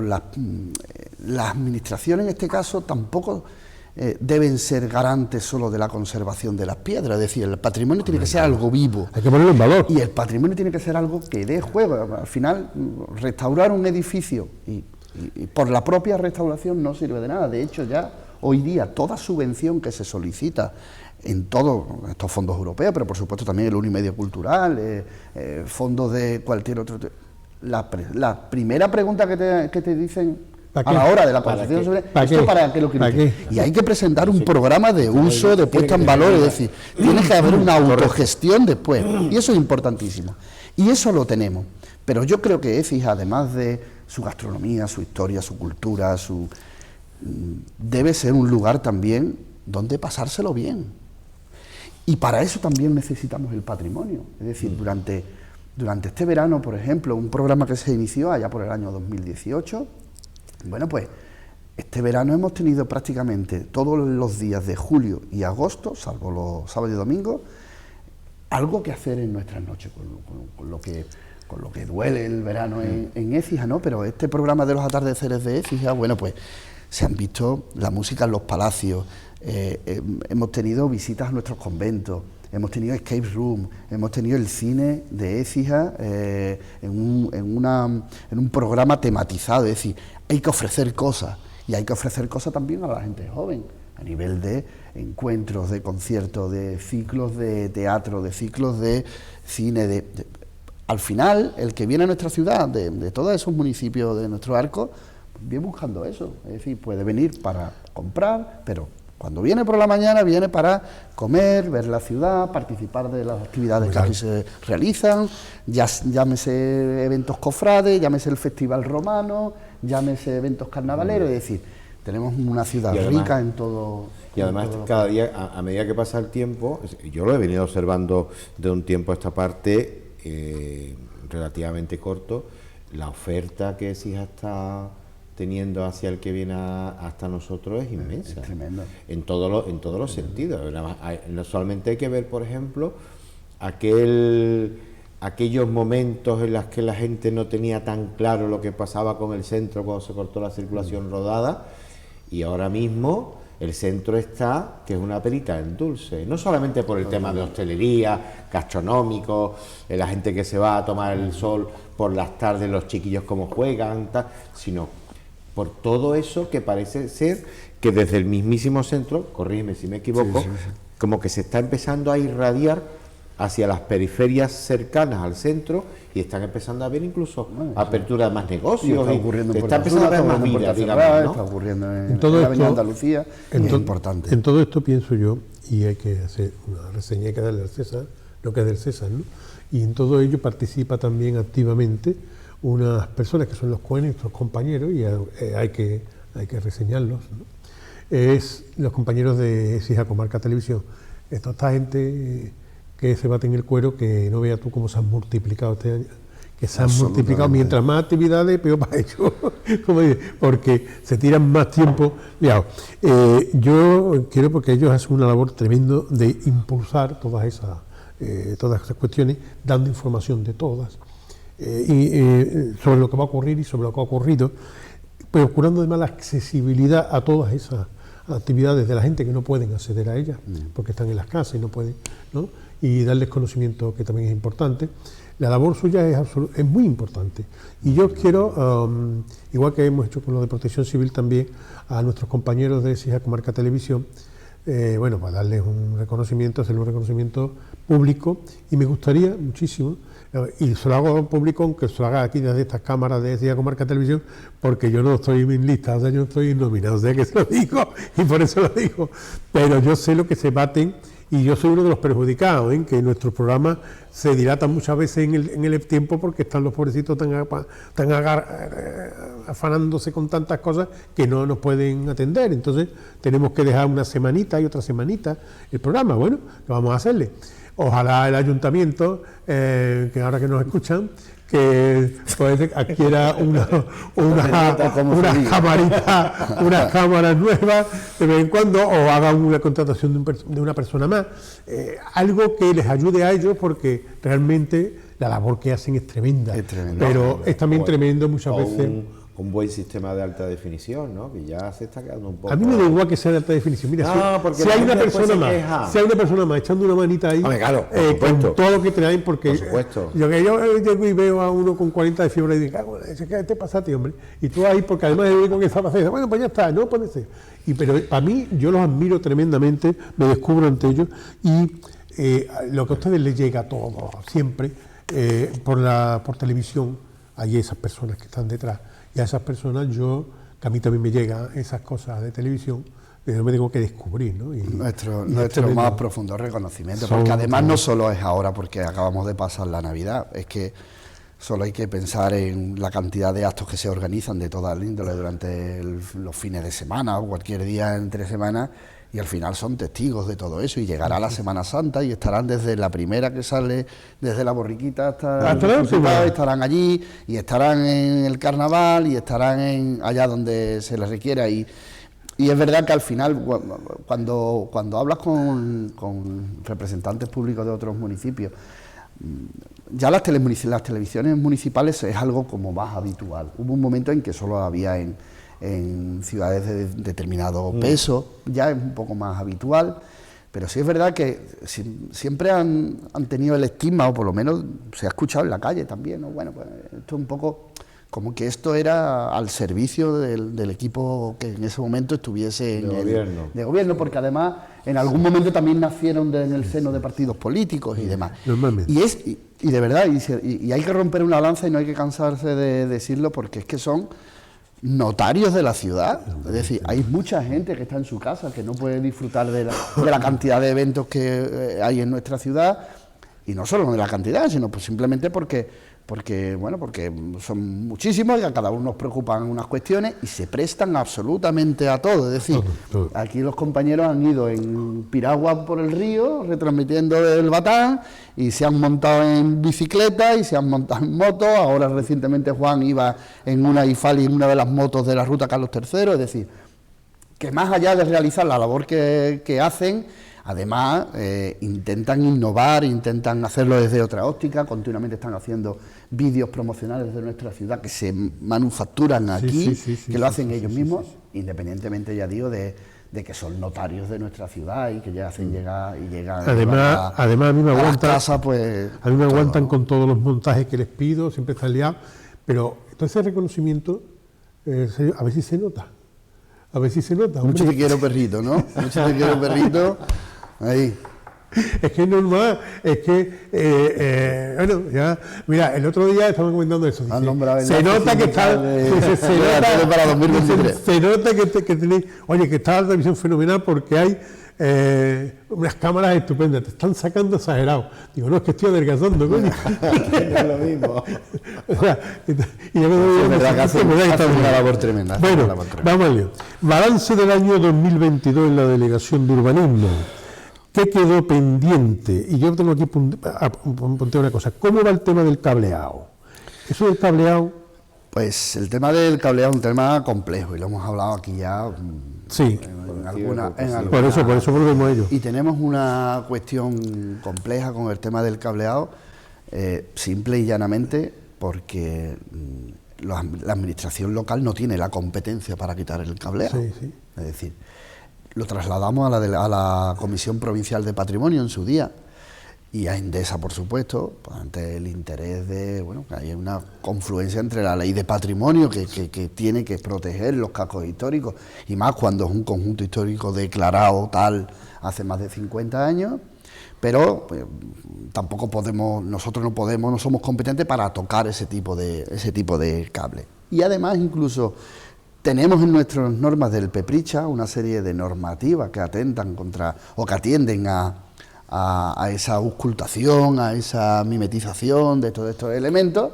la administración en este caso tampoco deben ser garantes solo de la conservación de las piedras, es decir, el patrimonio tiene que ser algo vivo. Hay que ponerlo en valor. Y el patrimonio tiene que ser algo que dé juego. Al final, restaurar un edificio y por la propia restauración no sirve de nada. De hecho, ya hoy día toda subvención que se solicita en todos estos fondos europeos, pero por supuesto también el Unimedio Cultural, fondos de cualquier otro... La primera pregunta que te dicen a la hora de la concesión sobre esto, ¿para qué lo quieres? Y hay que presentar un programa de uso, de puesta en valor, es decir, tiene que haber una autogestión después, y eso es importantísimo. Y eso lo tenemos, pero yo creo que Écija, además de su gastronomía, su historia, su cultura, debe ser un lugar también donde pasárselo bien. Y para eso también necesitamos el patrimonio, es decir, durante este verano, por ejemplo, un programa que se inició allá por el año 2018, bueno, pues este verano hemos tenido prácticamente todos los días de julio y agosto, salvo los sábados y domingos, algo que hacer en nuestras noches, con lo que duele el verano en Écija, ¿no? Pero este programa de los atardeceres de Écija, bueno, pues se han visto la música en los palacios, hemos tenido visitas a nuestros conventos, hemos tenido escape room, hemos tenido el cine de Écija en un programa tematizado, es decir, hay que ofrecer cosas, y hay que ofrecer cosas también a la gente joven, a nivel de encuentros, de conciertos, de ciclos de teatro, de ciclos de cine, al final, el que viene a nuestra ciudad, de todos esos municipios de nuestro arco, viene buscando eso, es decir, puede venir para comprar, pero cuando viene por la mañana viene para comer, ver la ciudad, participar de las actividades que aquí se realizan, llámese eventos cofrades, llámese el Festival Romano, llámese eventos carnavaleros, es decir, tenemos una ciudad rica en todo. Y además cada día, a medida que pasa el tiempo, yo lo he venido observando de un tiempo a esta parte, relativamente corto, la oferta que Écija está teniendo hacia el que viene hasta nosotros es inmensa. Es tremendo. En todos los sentidos. No solamente hay que ver, por ejemplo, aquellos momentos en los que la gente no tenía tan claro lo que pasaba con el centro cuando se cortó la circulación rodada, y ahora mismo el centro está, que es una perita en dulce, no solamente por el tema de hostelería, gastronómico, la gente que se va a tomar el sol por las tardes, los chiquillos como juegan, sino por todo eso que parece ser que desde el mismísimo centro, corrígeme si me equivoco, como que se está empezando a irradiar hacia las periferias cercanas al centro, y están empezando a haber incluso apertura de más negocios, está ocurriendo en está empezando a haber más vida, digamos, ¿no? Está ocurriendo en todo la esto, Andalucía, es importante. En todo esto pienso yo, y hay que hacer una reseña, hay que darle al César lo que es del César, ¿no? Y en todo ello participa también activamente unas personas que son nuestros compañeros, y hay que reseñarlos, ¿no? Es los compañeros de Écija Comarca Televisión. Toda esta gente que se bate en el cuero, que no veas tú cómo se han multiplicado este año, que se han multiplicado, mientras más actividades, peor para ellos, porque se tiran más tiempo liados. Yo quiero, porque ellos hacen una labor tremendo de impulsar todas esas cuestiones, dando información de todas, sobre lo que va a ocurrir y sobre lo que ha ocurrido, procurando además la accesibilidad a todas actividades de la gente que no pueden acceder a ellas, porque están en las casas y no pueden, ¿no? Y darles conocimiento, que también es importante. La labor suya es muy importante. Y yo quiero, igual que hemos hecho con lo de Protección Civil también, a nuestros compañeros de Écija Comarca Televisión, bueno, para darles un reconocimiento, hacerle un reconocimiento público, y me gustaría muchísimo, y se lo hago público, aunque se lo haga aquí desde estas cámaras de Écija Comarca Televisión, porque yo no estoy en lista, o sea, yo no estoy nominado, o sea que se lo digo, y por eso lo digo, pero yo sé lo que se baten, y yo soy uno de los perjudicados, en que nuestros programas se dilatan muchas veces en el tiempo, porque están los pobrecitos tan afanándose con tantas cosas que no nos pueden atender. Entonces tenemos que dejar una semanita y otra semanita el programa. Bueno, ¿qué vamos a hacerle? Ojalá el ayuntamiento, que ahora que nos escuchan, que pues adquiera unas cámaras nuevas de vez en cuando, o haga una contratación de una persona más, algo que les ayude a ellos, porque realmente la labor que hacen es tremenda, pero es también tremendo muchas veces. Un buen sistema de alta definición, ¿no? Que ya se está quedando un poco... A mí me da igual que sea de alta definición. Mira, si hay una persona más echando una manita ahí, claro, con todo lo que traen, porque por supuesto. Yo llego y veo a uno con 40 de fiebre y digo, ¿qué te pasa a ti, hombre? Y tú ahí, porque además es único que está pasando, bueno, pues ya está, no ponerse. Pero para mí, yo los admiro tremendamente, me descubro ante ellos, y lo que a ustedes les llega a todos, siempre, por televisión, hay esas personas que están detrás. Y a esas personas que a mí también me llegan esas cosas de televisión, yo me tengo que descubrir, ¿no? Nuestro más profundo reconocimiento, porque además no solo es ahora porque acabamos de pasar la Navidad, es que solo hay que pensar en la cantidad de actos que se organizan de toda la índole durante los fines de semana o cualquier día entre semanas, y al final son testigos de todo eso, y llegará la Semana Santa y estarán desde la primera que sale, desde la borriquita hasta el principal, estarán allí, y estarán en el carnaval, y estarán allá donde se les requiera, y es verdad que al final, cuando hablas con representantes públicos de otros municipios, ya las televisiones municipales es algo como más habitual. Hubo un momento en que solo había en ciudades de determinado peso, ya es un poco más habitual, pero sí es verdad que siempre han tenido el estigma, o por lo menos se ha escuchado en la calle también, ¿no? Bueno, pues esto es un poco como que esto era al servicio del equipo que en ese momento estuviese de gobierno, porque además en algún momento también nacieron en el seno de partidos políticos y demás. Normalmente. Y de verdad, y hay que romper una lanza, y no hay que cansarse de decirlo, porque es que son notarios de la ciudad. Es decir, hay mucha gente que está en su casa, que no puede disfrutar de la cantidad de eventos que hay en nuestra ciudad, y no solo de la cantidad, sino pues simplemente porque son muchísimos, y a cada uno nos preocupan unas cuestiones, y se prestan absolutamente a todo. Es decir, todo. Aquí los compañeros han ido en piragua por el río, retransmitiendo el Batán, y se han montado en bicicleta, y se han montado en moto. Ahora recientemente Juan iba en una IFALI, en una de las motos de la ruta Carlos III. Es decir, que más allá de realizar la labor que hacen, además intentan innovar, intentan hacerlo desde otra óptica, continuamente están haciendo vídeos promocionales de nuestra ciudad que se manufacturan aquí, que lo hacen ellos mismos, independientemente, ya digo, de que son notarios de nuestra ciudad y que ya hacen llegan además a mí me aguantan, casa, pues, a mí me aguantan con todos los montajes que les pido, siempre están liados, pero todo ese reconocimiento a ver si se nota. A ver si se nota. Mucho te quiero, perrito, ¿no? Mucho te quiero, perrito. Ahí. Es que es normal, es que, bueno, ya, mira, el otro día estaban comentando eso. Dice, se nota que está, se nota que tenéis, oye, que está la televisión fenomenal porque hay unas cámaras estupendas, te están sacando exagerado. Digo, no, es que estoy adelgazando, coño. Es lo mismo. O sea, y yo me doy verdad que hace una labor tremenda. Bueno, vamos al lío. Balance del año 2022 en la Delegación de Urbanismo. ¿Qué quedó pendiente? Y yo tengo aquí apunté una cosa. ¿Cómo va el tema del cableado? Eso del cableado... Pues el tema del cableado es un tema complejo, y lo hemos hablado aquí ya. Sí. Por eso volvemos a ello. Y tenemos una cuestión compleja con el tema del cableado, simple y llanamente porque la administración local no tiene la competencia para quitar el cableado. Sí. Es decir, lo trasladamos a la Comisión Provincial de Patrimonio en su día, y a Endesa, por supuesto, pues ante el interés de, bueno, que hay una confluencia entre la ley de patrimonio que tiene que proteger los cascos históricos, y más cuando es un conjunto histórico declarado tal hace más de 50 años, pero pues, tampoco podemos, nosotros no somos competentes para tocar ese tipo de cable. Y además incluso tenemos en nuestras normas del PEPRICHA una serie de normativas que atentan contra o que atienden a esa auscultación, a esa mimetización de todos estos elementos,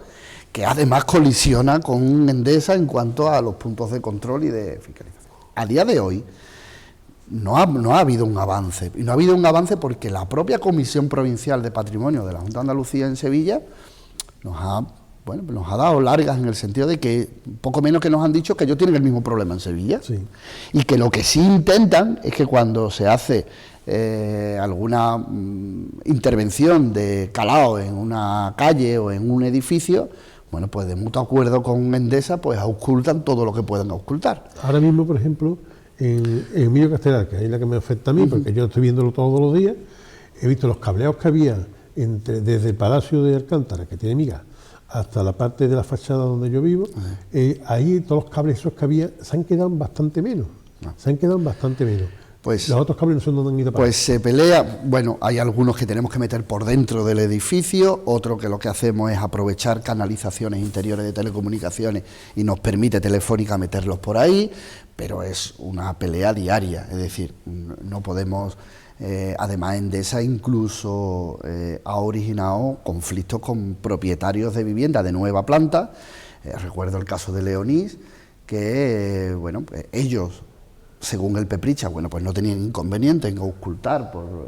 que además colisiona con Endesa en cuanto a los puntos de control y de fiscalización. A día de hoy no ha habido un avance, y no ha habido un avance porque la propia Comisión Provincial de Patrimonio de la Junta de Andalucía en Sevilla nos ha dado largas en el sentido de que poco menos que nos han dicho que ellos tienen el mismo problema en Sevilla, sí, y que lo que sí intentan es que cuando se hace alguna intervención de calado en una calle o en un edificio, bueno, pues de mutuo acuerdo con Endesa, pues auscultan todo lo que puedan auscultar. Ahora mismo, por ejemplo, en Emilio Castelar, que es la que me afecta a mí, porque yo estoy viéndolo todos los días, he visto los cableados que había desde el Palacio de Alcántara, que tiene migas, hasta la parte de la fachada donde yo vivo, ahí todos los cables esos que había se han quedado bastante menos. Pues, los otros cables no sé dónde han ido para. Pues se pelea, bueno, hay algunos que tenemos que meter por dentro del edificio, otro que lo que hacemos es aprovechar canalizaciones interiores de telecomunicaciones y nos permite Telefónica meterlos por ahí, pero es una pelea diaria, es decir, no podemos. Además, Endesa incluso ha originado conflictos con propietarios de vivienda de nueva planta. Recuerdo el caso de Leonís, que bueno, ellos, según el PEPRICHA, bueno, pues no tenían inconveniente en auscultar por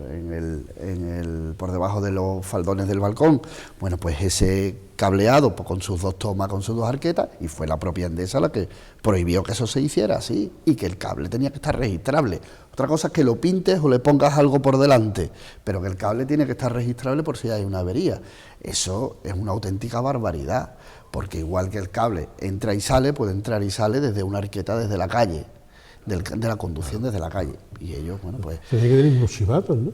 debajo de los faldones del balcón, bueno, pues ese cableado pues, con sus dos tomas, con sus dos arquetas, y fue la propia Endesa la que prohibió que eso se hiciera así, y que el cable tenía que estar registrable. Otra cosa es que lo pintes o le pongas algo por delante, pero que el cable tiene que estar registrable por si hay una avería. Eso es una auténtica barbaridad, porque igual que el cable entra y sale, puede entrar y sale desde una arqueta desde la calle, de la conducción desde la calle. Y ellos, bueno, pues... Se tiene que tener unos chivatos, ¿no?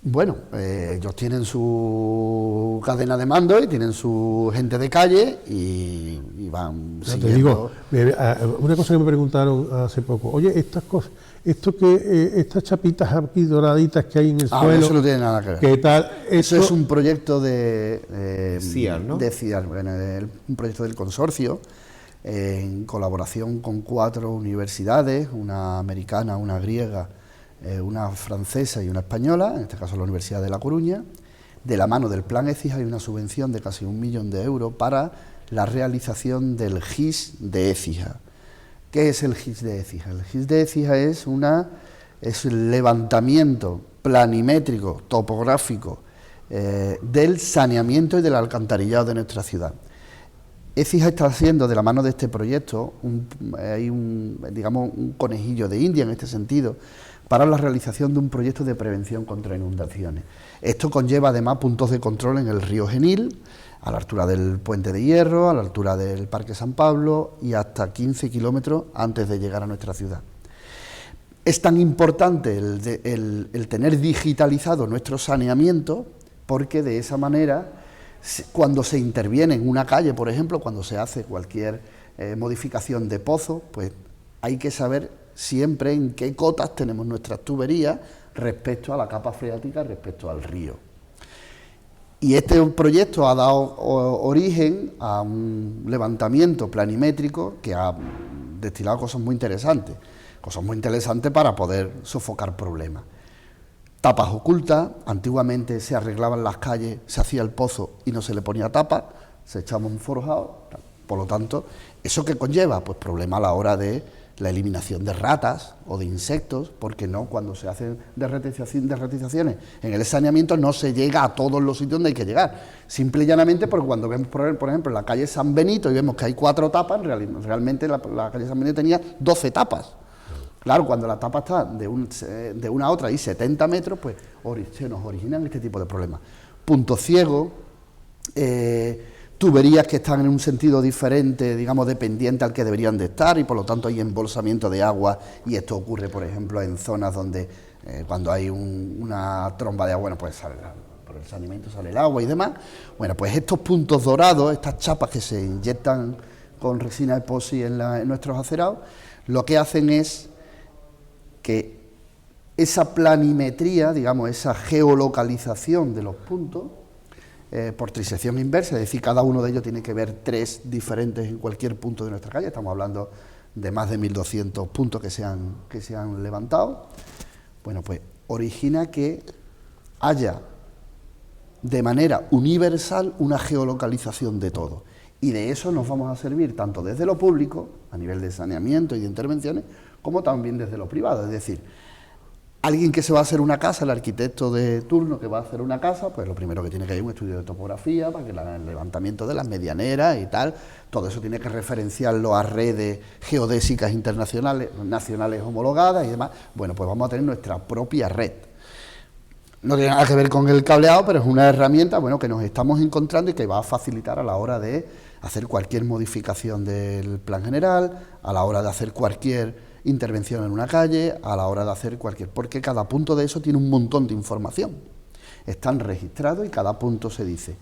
Bueno, ellos tienen su cadena de mando y tienen su gente de calle y van siguiendo. Te digo, una cosa que me preguntaron hace poco, oye, estas cosas, estas chapitas aquí doraditas que hay en el suelo... eso no tiene nada que ver. ¿Qué tal? Eso es un proyecto de CIAR, ¿no? De CIAR, bueno, un proyecto del consorcio, en colaboración con 4 universidades, una americana, una griega, una francesa y una española, en este caso la Universidad de La Coruña. De la mano del Plan Écija hay una subvención de casi 1 millón de euros para la realización del GIS de Écija. ¿Qué es el GIS de Écija? El GIS de Écija es el levantamiento planimétrico, topográfico, del saneamiento y del alcantarillado de nuestra ciudad. Écija está haciendo, de la mano de este proyecto, digamos, un conejillo de India en este sentido, para la realización de un proyecto de prevención contra inundaciones. Esto conlleva además puntos de control en el río Genil, a la altura del Puente de Hierro, a la altura del Parque San Pablo y hasta 15 kilómetros antes de llegar a nuestra ciudad. Es tan importante el tener digitalizado nuestro saneamiento, porque de esa manera, cuando se interviene en una calle, por ejemplo, cuando se hace cualquier modificación de pozo, pues hay que saber siempre en qué cotas tenemos nuestras tuberías respecto a la capa freática, respecto al río. Y este proyecto ha dado origen a un levantamiento planimétrico que ha destilado cosas muy interesantes para poder sofocar problemas. Tapas ocultas, antiguamente se arreglaban las calles, se hacía el pozo y no se le ponía tapa, se echaba un forjado, por lo tanto, ¿eso qué conlleva? Pues problema a la hora de la eliminación de ratas o de insectos, porque no, cuando se hacen derretizaciones en el saneamiento no se llega a todos los sitios donde hay que llegar, simple y llanamente porque cuando vemos, por ejemplo, en la calle San Benito y vemos que hay 4 tapas, realmente la calle San Benito tenía 12 tapas. Claro, cuando la tapa está de una a otra y 70 metros, pues se nos originan este tipo de problemas. Puntos ciegos, tuberías que están en un sentido diferente, digamos, dependiente al que deberían de estar, y por lo tanto hay embolsamiento de agua, y esto ocurre, por ejemplo, en zonas donde cuando hay una tromba de agua, bueno, pues por el saneamiento sale el agua y demás. Bueno, pues estos puntos dorados, estas chapas que se inyectan con resina epoxi en nuestros acerados, lo que hacen es que esa planimetría, digamos, esa geolocalización de los puntos, por trisección inversa, es decir, cada uno de ellos tiene que ver 3 diferentes en cualquier punto de nuestra calle. Estamos hablando de más de 1.200 puntos que se han levantado. Bueno, pues origina que haya de manera universal una geolocalización de todo. Y de eso nos vamos a servir tanto desde lo público, a nivel de saneamiento y de intervenciones, como también desde lo privado. Es decir, alguien que se va a hacer una casa, el arquitecto de turno que va a hacer una casa, pues lo primero que tiene que ir es un estudio de topografía, para que el levantamiento de las medianeras y tal, todo eso tiene que referenciarlo a redes geodésicas internacionales, nacionales homologadas y demás. Bueno, pues vamos a tener nuestra propia red. No tiene nada que ver con el cableado, pero es una herramienta, bueno, que nos estamos encontrando y que va a facilitar a la hora de hacer cualquier modificación del plan general, a la hora de hacer cualquier intervención en una calle, a la hora de hacer porque cada punto de eso tiene un montón de información. Están registrados y cada punto se dice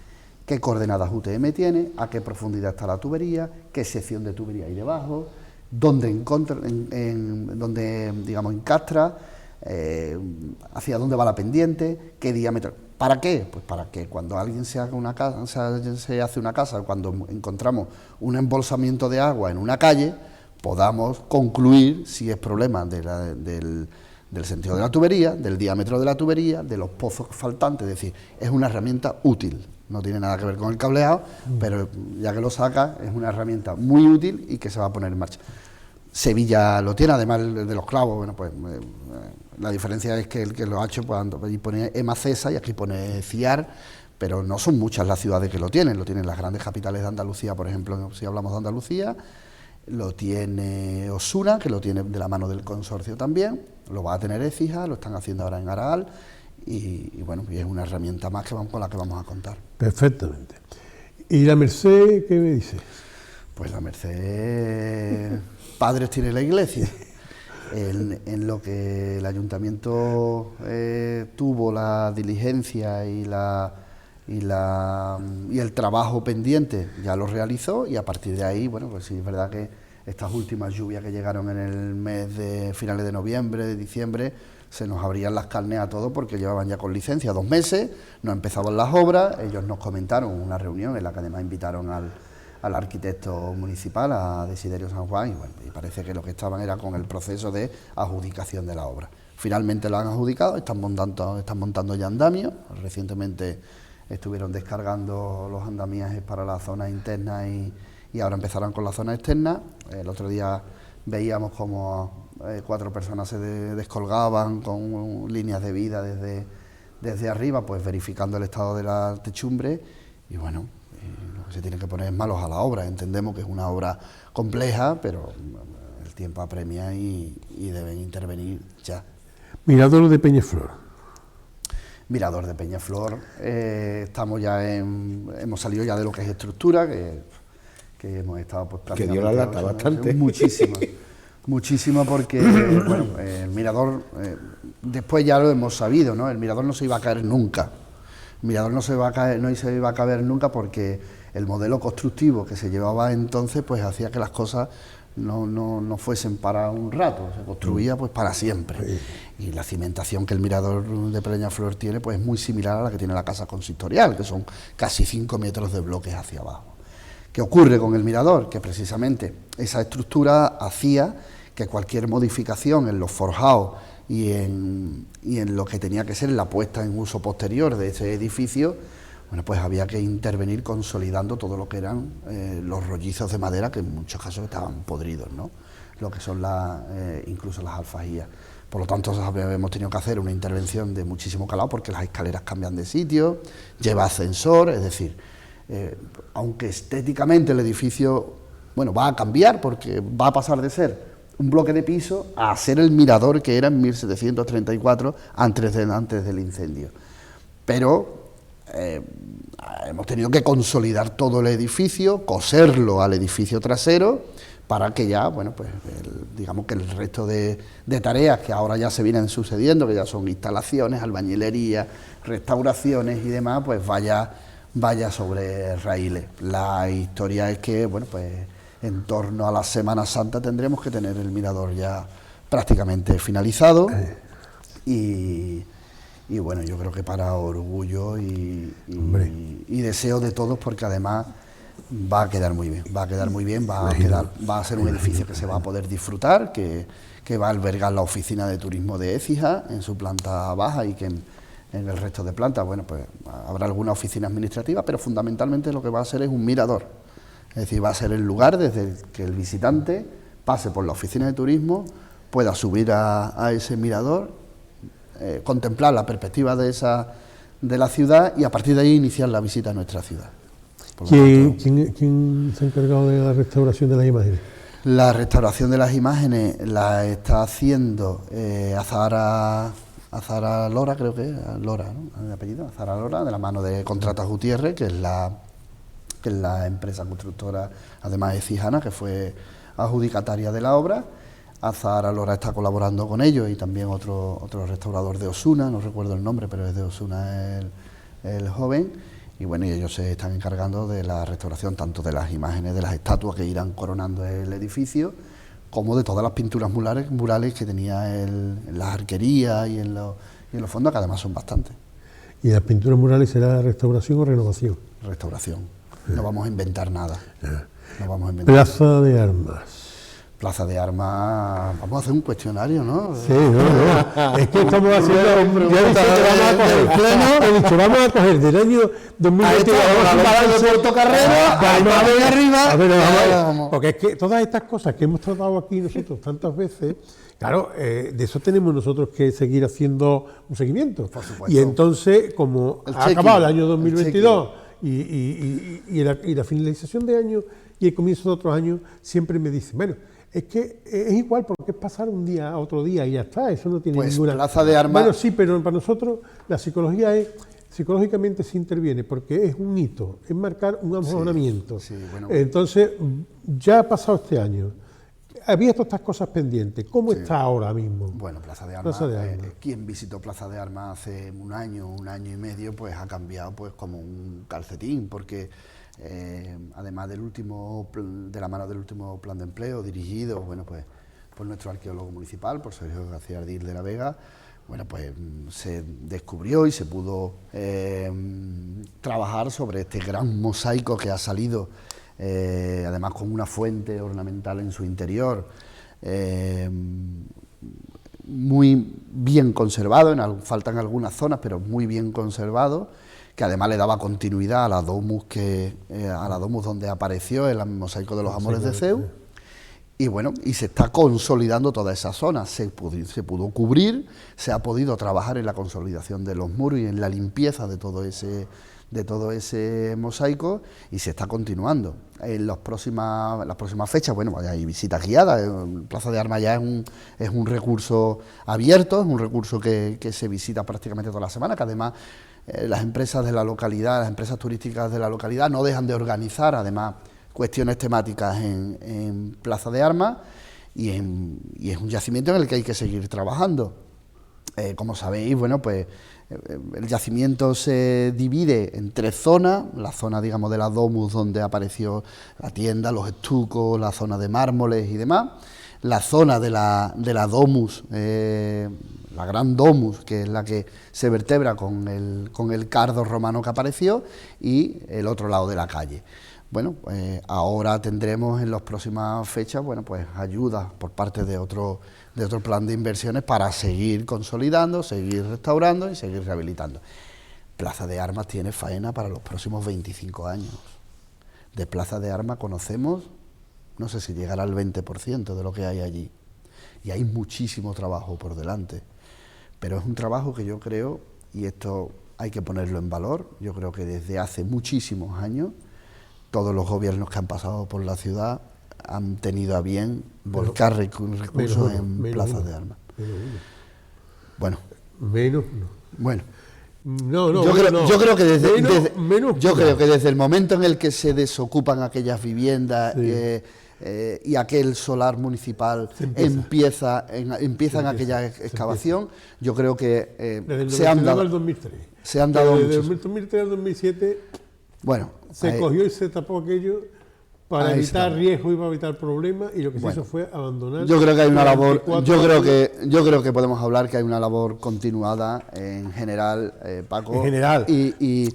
qué coordenadas UTM tiene, a qué profundidad está la tubería, qué sección de tubería hay debajo, dónde digamos, encastra, hacia dónde va la pendiente, qué diámetro. ¿Para qué? Pues para que cuando alguien se hace una casa, cuando encontramos un embolsamiento de agua en una calle, podamos concluir si es problema del sentido de la tubería, del diámetro de la tubería, de los pozos faltantes. Es decir, es una herramienta útil, no tiene nada que ver con el cableado, pero ya que lo saca, es una herramienta muy útil y que se va a poner en marcha. Sevilla lo tiene, además de los clavos. Bueno, pues la diferencia es que el que lo ha hecho, pues allí pone EMACESA y aquí pone CIAR, pero no son muchas las ciudades que lo tienen las grandes capitales de Andalucía, por ejemplo, si hablamos de Andalucía. Lo tiene Osuna, que lo tiene de la mano del consorcio también, lo va a tener Écija, lo están haciendo ahora en Araal, y bueno, y es una herramienta más con la que vamos a contar. Perfectamente. ¿Y la Merced qué me dice? Pues la Merced, padres tiene la iglesia. En lo que el ayuntamiento tuvo la diligencia y el trabajo pendiente ya lo realizó, y a partir de ahí, bueno, pues sí es verdad que estas últimas lluvias que llegaron en el mes de finales de noviembre, de diciembre, se nos abrían las carnes a todos porque llevaban ya con licencia 2 meses, no empezaban las obras. Ellos nos comentaron una reunión en la que además invitaron al arquitecto municipal, a Desiderio San Juan, y bueno, y parece que lo que estaban era con el proceso de adjudicación de la obra. Finalmente lo han adjudicado, están montando ya andamios. Recientemente estuvieron descargando los andamiajes para la zona interna y ahora empezarán con la zona externa. El otro día veíamos como 4 personas se descolgaban con líneas de vida desde arriba, pues verificando el estado de la techumbre, y bueno, lo que se tiene que poner es malos a la obra. Entendemos que es una obra compleja, pero el tiempo apremia y deben intervenir ya. Mirador de Peñaflor. Mirador de Peñaflor, estamos ya hemos salido ya de lo que es estructura, que hemos estado pues prácticamente... Que dio la lata bastante. Muchísimo porque, bueno, el mirador, después ya lo hemos sabido, ¿no? El mirador no se iba a caer nunca. El mirador no se iba a caer nunca porque el modelo constructivo que se llevaba entonces, pues hacía que las cosas no fuesen para un rato, se construía pues para siempre. Sí. Y la cimentación que el mirador de Peñaflor tiene, pues es muy similar a la que tiene la casa consistorial, que son casi 5 metros de bloques hacia abajo. ¿Qué ocurre con el mirador? Que precisamente esa estructura hacía que cualquier modificación en los forjados y en lo que tenía que ser la puesta en uso posterior de ese edificio, bueno, pues había que intervenir consolidando todo lo que eran los rollizos de madera, que en muchos casos estaban podridos, ¿no? Lo que son incluso las alfajías. Por lo tanto, hemos tenido que hacer una intervención de muchísimo calado, porque las escaleras cambian de sitio, lleva ascensor, es decir, aunque estéticamente el edificio, bueno, va a cambiar, porque va a pasar de ser un bloque de piso a ser el mirador que era en 1734, antes del incendio. Pero hemos tenido que consolidar todo el edificio, coserlo al edificio trasero, para que ya, bueno, pues digamos que el resto de tareas que ahora ya se vienen sucediendo, que ya son instalaciones, albañilería, restauraciones y demás, pues vaya sobre raíles. La historia es que, bueno, pues en torno a la Semana Santa tendremos que tener el mirador ya prácticamente finalizado y bueno, yo creo que para orgullo y deseo de todos, porque además va a quedar muy bien, va a ser un edificio que se va a poder disfrutar, que va a albergar la oficina de turismo de Écija en su planta baja y que en el resto de plantas, bueno, pues habrá alguna oficina administrativa, pero fundamentalmente lo que va a ser es un mirador, es decir, va a ser el lugar desde que el visitante pase por la oficina de turismo, pueda subir a ese mirador, contemplar la perspectiva de la ciudad y a partir de ahí iniciar la visita a nuestra ciudad. ¿Quién se ha encargado de la restauración de las imágenes? La restauración de las imágenes la está haciendo Azahara Lora, creo que es Lora, ¿no? El apellido, Azahara Lora, de la mano de Contratas Gutiérrez, que es la empresa constructora, además de Cijana, que fue adjudicataria de la obra. Azahara Lora está colaborando con ellos y también otro restaurador de Osuna, no recuerdo el nombre, pero es de Osuna el joven. Y bueno, y ellos se están encargando de la restauración tanto de las imágenes de las estatuas que irán coronando el edificio, como de todas las pinturas murales que tenía en las arquerías y en los fondos, que además son bastantes. ¿Y las pinturas murales será restauración o renovación? Restauración. No vamos a inventar nada. Plaza de Armas. Plaza de Armas, vamos a hacer un cuestionario, ¿no? Sí, no. Es que estamos haciendo... Vamos a coger del año 2022, porque es que todas estas cosas que hemos tratado aquí nosotros tantas veces, claro, de eso tenemos nosotros que seguir haciendo un seguimiento. Y entonces, como ha acabado el año 2022 y la finalización de año y el comienzo de otros años, siempre me dicen, bueno, es que es igual porque es pasar un día a otro día y ya está, eso no tiene ninguna... Plaza de Armas... Bueno, sí, pero para nosotros la psicología es... Psicológicamente se interviene porque es un hito, es marcar un abonamiento. Entonces, ya ha pasado este año, había todas estas cosas pendientes, ¿cómo está ahora mismo? Bueno, Plaza de Armas, quien visitó Plaza de Armas hace un año y medio, pues ha cambiado pues como un calcetín, porque... además de la mano del último plan de empleo dirigido, bueno, pues por nuestro arqueólogo municipal, por Sergio García Ardil de la Vega, bueno, pues se descubrió y se pudo trabajar sobre este gran mosaico que ha salido, además con una fuente ornamental en su interior, muy bien conservado, faltan algunas zonas, pero muy bien conservado, que además le daba continuidad a la domus donde apareció el mosaico de los Amores de Zeus, y bueno, y se está consolidando toda esa zona, se pudo cubrir, se ha podido trabajar en la consolidación de los muros y en la limpieza de todo ese mosaico, y se está continuando. En las próximas fechas, bueno, hay visitas guiadas, Plaza de Armas ya es un recurso abierto, es un recurso que se visita prácticamente toda la semana, que además las empresas de la localidad, las empresas turísticas de la localidad no dejan de organizar, además, cuestiones temáticas en Plaza de Armas, y es un yacimiento en el que hay que seguir trabajando. Como sabéis, bueno, pues el yacimiento se divide en 3 zonas, la zona, digamos, de la domus, donde apareció la tienda, los estucos, la zona de mármoles y demás, la zona de la domus, la gran domus, que es la que se vertebra con el cardo romano que apareció, y el otro lado de la calle. Bueno, pues ahora tendremos en las próximas fechas, bueno, pues ayudas por parte de otro plan de inversiones para seguir consolidando, seguir restaurando y seguir rehabilitando. Plaza de Armas tiene faena para los próximos 25 años. De Plaza de Armas conocemos, no sé si llegará al 20% de lo que hay allí. Y hay muchísimo trabajo por delante. Pero es un trabajo que yo creo, y esto hay que ponerlo en valor, yo creo que desde hace muchísimos años, todos los gobiernos que han pasado por la ciudad han tenido a bien volcar recursos en Plaza de Armas. Bueno. Menos. Bueno, Yo creo que menos desde el momento en el que se desocupan aquellas viviendas y aquel solar municipal empiezan aquella excavación, yo creo que se han dado al 2003. Se han dado desde el 2003 al 2007 se cogió y se tapó aquello para evitar riesgos y para evitar problemas, y lo que se hizo fue abandonar. Yo creo que hay una labor, yo creo que podemos hablar que hay una labor continuada en general, Paco. En general. Y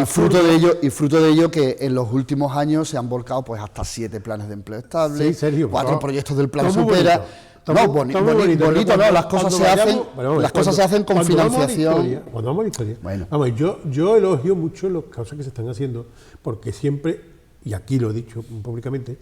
fruto de ello que en los últimos años se han volcado pues hasta 7 planes de empleo estable, sí, Sergio, 4 proyectos del plan Todo Supera. bonito, no, las cosas se hacen con financiación. Cuando vamos a la historia, vamos, yo elogio mucho las cosas que se están haciendo, porque siempre, y aquí lo he dicho públicamente,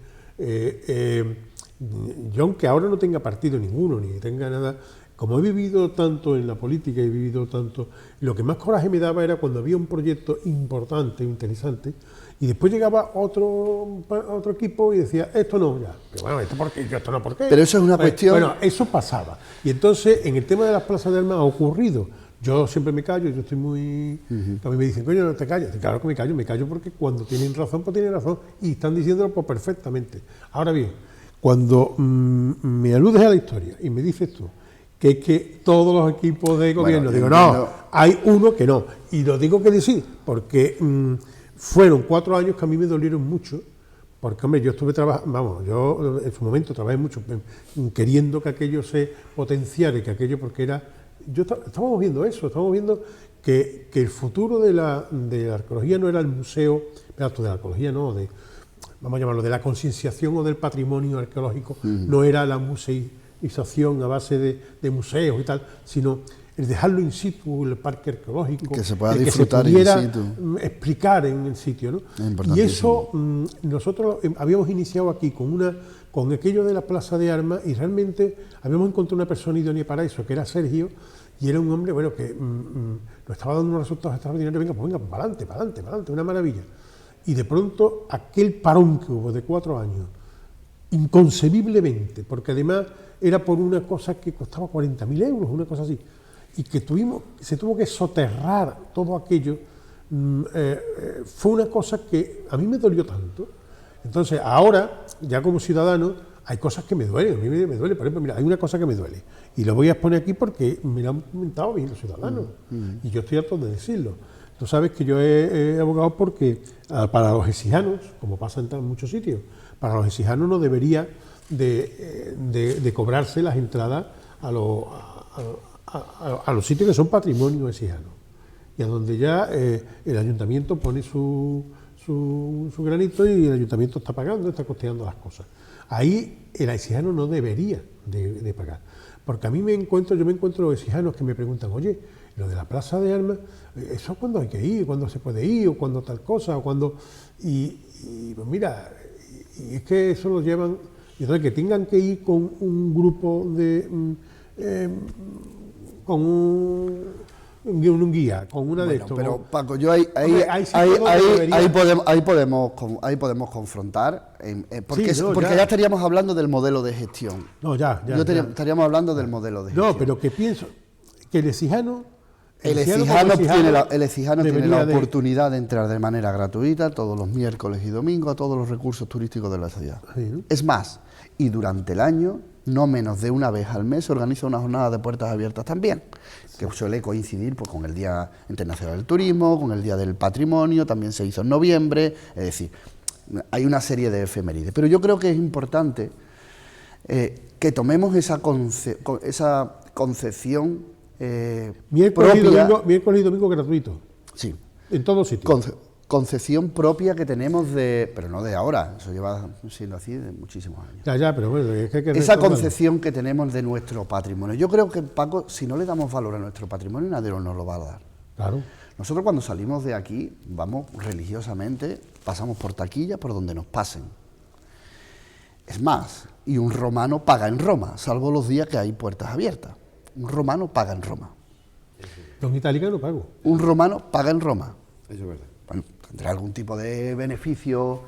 yo aunque ahora no tenga partido ninguno, ni tenga nada, como he vivido tanto en la política, he vivido tanto, lo que más coraje me daba era cuando había un proyecto importante, interesante, y después llegaba otro equipo y decía, esto no, ya, pero bueno, esto por qué, esto no, ¿por qué? Pero eso es una cuestión... Bueno, eso pasaba. Y entonces, en el tema de las plazas de armas ha ocurrido. Yo siempre me callo, yo estoy muy... A mí me dicen, coño, no te calles. Claro que me callo porque cuando tienen razón, pues tienen razón, y están diciéndolo pues perfectamente. Ahora bien, cuando me aludes a la historia y me dices tú que es que todos los equipos de gobierno, digo, no, hay uno que no. Y lo digo que decir, porque fueron 4 años que a mí me dolieron mucho, porque, hombre, yo estuve trabajando, yo en su momento trabajé mucho queriendo que aquello se potenciara y que aquello, porque era... Estábamos viendo eso, estábamos viendo que el futuro de la arqueología no era el museo, de la arqueología no, vamos a llamarlo, de la concienciación o del patrimonio arqueológico, no era la museización a base de museos y tal, sino el dejarlo in situ, el parque arqueológico, que se pueda disfrutar que se pudiera in situ, explicar en el sitio, ¿no? Y eso nosotros habíamos iniciado aquí con aquello de la plaza de armas, y realmente habíamos encontrado una persona idónea para eso, que era Sergio, y era un hombre, bueno, que nos estaba dando unos resultados extraordinarios. Venga, para adelante, una maravilla. Y de pronto aquel parón que hubo de 4 años, inconcebiblemente, porque además era por una cosa que costaba 40.000 euros, una cosa así, y que se tuvo que soterrar todo aquello, fue una cosa que a mí me dolió tanto. Entonces, ahora, ya como ciudadano, hay cosas que me duelen, a mí me duele. Por ejemplo, mira, hay una cosa que me duele, y lo voy a exponer aquí porque me lo han comentado bien los ciudadanos, y yo estoy harto de decirlo. Tú sabes que yo he abogado porque para los exijanos, como pasa en muchos sitios, para los exijanos no debería de cobrarse las entradas a los sitios que son patrimonio exijano, y a donde ya el ayuntamiento pone su granito, y el ayuntamiento está pagando, está costeando las cosas. Ahí el exijano no debería de pagar, porque yo me encuentro los exijanos que me preguntan, oye, lo de la plaza de armas, ¿eso cuándo hay que ir? ¿Cuándo se puede ir? ¿O cuándo tal cosa? ¿O cuándo? Y pues mira, y es que eso lo llevan, y entonces que tengan que ir con un grupo con un guía, con una de estos. Pero Paco, yo ahí podemos confrontar, porque ya estaríamos hablando del modelo de gestión. No, ya. Estaríamos hablando del modelo de gestión. No, pero que pienso que el exijano tiene la oportunidad de entrar de manera gratuita todos los miércoles y domingos a todos los recursos turísticos de la ciudad. Sí, ¿no? Es más, y durante el año, no menos de una vez al mes, se organiza una jornada de puertas abiertas también, que suele coincidir pues, con el Día Internacional del Turismo, con el Día del Patrimonio, también se hizo en noviembre, es decir, hay una serie de efemérides. Pero yo creo que es importante que tomemos esa concepción miércoles y domingo gratuito. Sí. En todos sitios. Concepción propia que tenemos pero no de ahora, eso lleva siendo así de muchísimos años. Ya, pero bueno, es que esa concepción que tenemos de nuestro patrimonio. Yo creo que, Paco, si no le damos valor a nuestro patrimonio, nadie nos lo va a dar. Claro. Nosotros cuando salimos de aquí, vamos religiosamente, pasamos por taquilla, por donde nos pasen. Es más, y un romano paga en Roma, salvo los días que hay puertas abiertas. Un romano paga en Roma. Los italianos pago. Un romano paga en Roma. Eso es verdad. Bueno, tendrá algún tipo de beneficio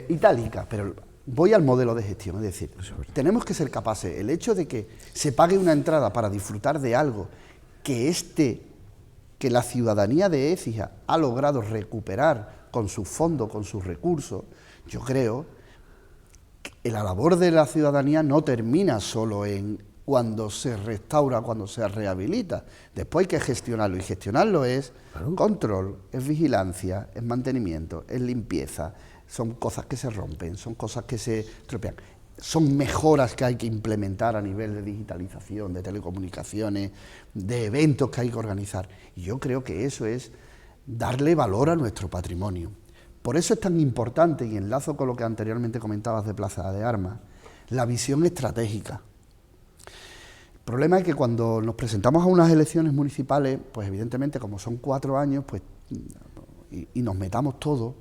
itálica, pero voy al modelo de gestión, es decir, tenemos que ser capaces, el hecho de que se pague una entrada para disfrutar de algo que que la ciudadanía de Écija ha logrado recuperar con sus fondos, con sus recursos, yo creo que la labor de la ciudadanía no termina solo en cuando se restaura, cuando se rehabilita. Después hay que gestionarlo, y gestionarlo es control, es vigilancia, es mantenimiento, es limpieza, son cosas que se rompen, son cosas que se estropean, son mejoras que hay que implementar a nivel de digitalización, de telecomunicaciones, de eventos que hay que organizar. Y yo creo que eso es darle valor a nuestro patrimonio. Por eso es tan importante, y enlazo con lo que anteriormente comentabas de Plaza de Armas, la visión estratégica. El problema es que cuando nos presentamos a unas elecciones municipales, pues evidentemente como son 4 años, pues y nos metamos todos,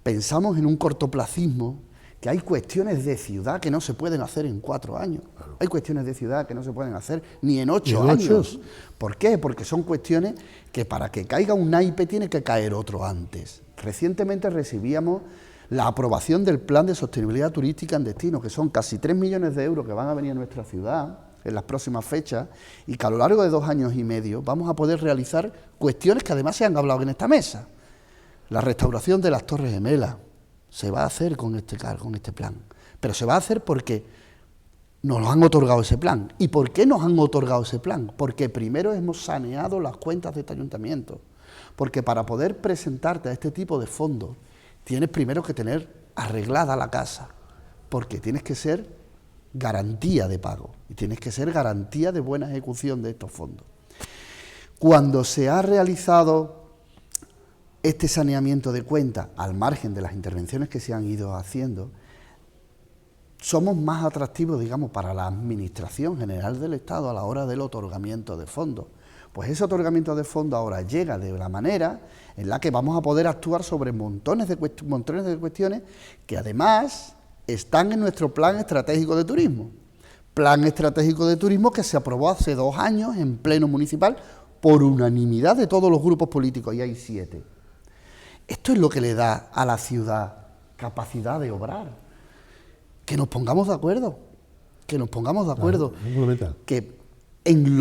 pensamos en un cortoplacismo, que hay cuestiones de ciudad que no se pueden hacer en 4 años. Claro. Hay cuestiones de ciudad que no se pueden hacer ni en 8 años. ¿Por qué? Porque son cuestiones que para que caiga un naipe tiene que caer otro antes. Recientemente recibíamos la aprobación del Plan de Sostenibilidad Turística en Destino, que son casi 3 millones de euros que van a venir a nuestra ciudad en las próximas fechas, y que a lo largo de 2 años y medio vamos a poder realizar cuestiones que además se han hablado en esta mesa. La restauración de las Torres Gemelas se va a hacer con este plan, pero se va a hacer porque nos han otorgado ese plan. ¿Y por qué nos han otorgado ese plan? Porque primero hemos saneado las cuentas de este ayuntamiento, porque para poder presentarte a este tipo de fondos tienes primero que tener arreglada la casa, porque tienes que ser garantía de pago y tienes que ser garantía de buena ejecución de estos fondos. Cuando se ha realizado este saneamiento de cuentas, al margen de las intervenciones que se han ido haciendo, somos más atractivos, digamos, para la Administración General del Estado a la hora del otorgamiento de fondos. Pues ese otorgamiento de fondos ahora llega de la manera en la que vamos a poder actuar sobre montones de cuestiones que además están en nuestro Plan Estratégico de Turismo. Plan Estratégico de Turismo que se aprobó hace 2 años en pleno municipal por unanimidad de todos los grupos políticos, y hay 7. Esto es lo que le da a la ciudad capacidad de obrar. Que nos pongamos de acuerdo, que en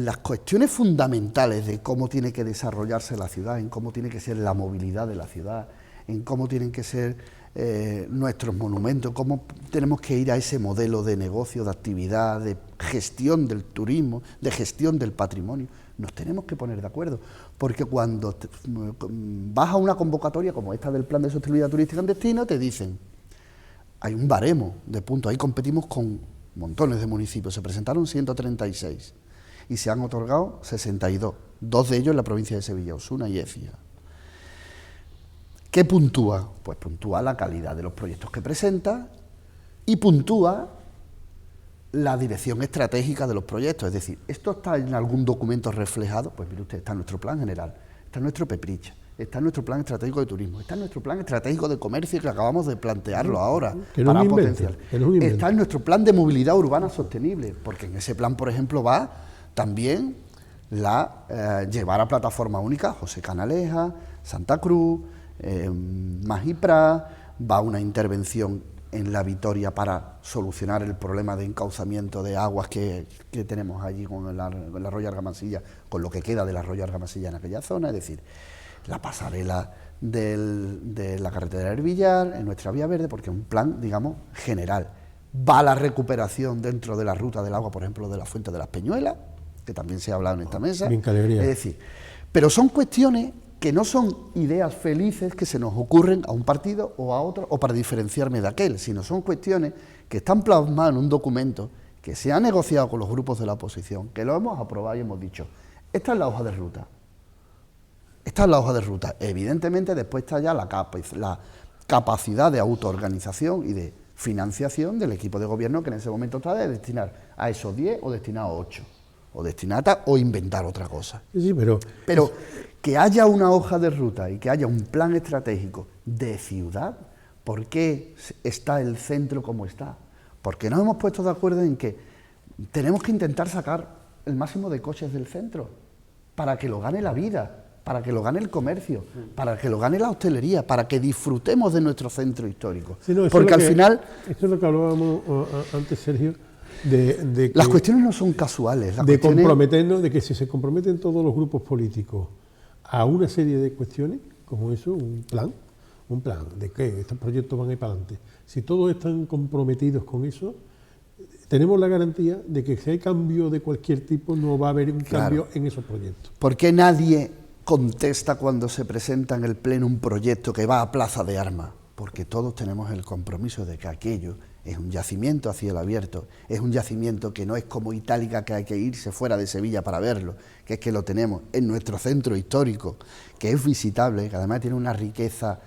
las cuestiones fundamentales de cómo tiene que desarrollarse la ciudad, en cómo tiene que ser la movilidad de la ciudad, en cómo tienen que ser nuestros monumentos, cómo tenemos que ir a ese modelo de negocio, de actividad, de gestión del turismo, de gestión del patrimonio. Nos tenemos que poner de acuerdo, porque cuando vas a una convocatoria como esta del Plan de Sostenibilidad Turística en Destino, te dicen, hay un baremo de puntos, ahí competimos con montones de municipios, se presentaron 136 y se han otorgado 62, 2 de ellos en la provincia de Sevilla, Osuna y Écija. ¿Qué puntúa? Pues puntúa la calidad de los proyectos que presenta y puntúa la dirección estratégica de los proyectos. Es decir, ¿esto está en algún documento reflejado? Pues mire usted, está en nuestro plan general, está en nuestro PEPRICH, está en nuestro plan estratégico de turismo, está en nuestro plan estratégico de comercio que acabamos de plantearlo ahora para potenciar. Está en nuestro plan de movilidad urbana sostenible, porque en ese plan, por ejemplo, va también llevar a plataforma única José Canaleja, Santa Cruz, Magipra, va una intervención en La Vitoria para solucionar el problema de encauzamiento de aguas que tenemos allí con el arroyo Argamasilla, con lo que queda del arroyo Argamasilla en aquella zona, es decir, la pasarela de la carretera del Villar en nuestra vía verde, porque es un plan, digamos, general. Va la recuperación dentro de la ruta del agua, por ejemplo, de la Fuente de las Peñuelas, que también se ha hablado en esta mesa. Bien, Calegría. Es decir, pero son cuestiones que no son ideas felices que se nos ocurren a un partido o a otro, o para diferenciarme de aquel, sino son cuestiones que están plasmadas en un documento que se ha negociado con los grupos de la oposición, que lo hemos aprobado y hemos dicho, esta es la hoja de ruta. Esta es la hoja de ruta. Evidentemente después está ya la capacidad de autoorganización y de financiación del equipo de gobierno que en ese momento está de destinar a esos 10 o destinar a 8, o destinar a o inventar otra cosa. Sí, pero que haya una hoja de ruta y que haya un plan estratégico de ciudad, ¿por qué está el centro como está? Porque nos hemos puesto de acuerdo en que tenemos que intentar sacar el máximo de coches del centro para que lo gane la vida, para que lo gane el comercio, para que lo gane la hostelería, para que disfrutemos de nuestro centro histórico. Sí, no, porque al final... Esto es lo que hablábamos antes, Sergio, Las cuestiones no son casuales. De comprometernos, de que si se comprometen todos los grupos políticos a una serie de cuestiones, como eso, un plan de que estos proyectos van a ir para adelante. Si todos están comprometidos con eso, tenemos la garantía de que si hay cambio de cualquier tipo, no va a haber un cambio en esos proyectos. ¿Por qué nadie contesta cuando se presenta en el Pleno un proyecto que va a Plaza de Armas? Porque todos tenemos el compromiso de que aquello es un yacimiento a cielo abierto, es un yacimiento que no es como Itálica, que hay que irse fuera de Sevilla para verlo, que es que lo tenemos en nuestro centro histórico, que es visitable, que además tiene una riqueza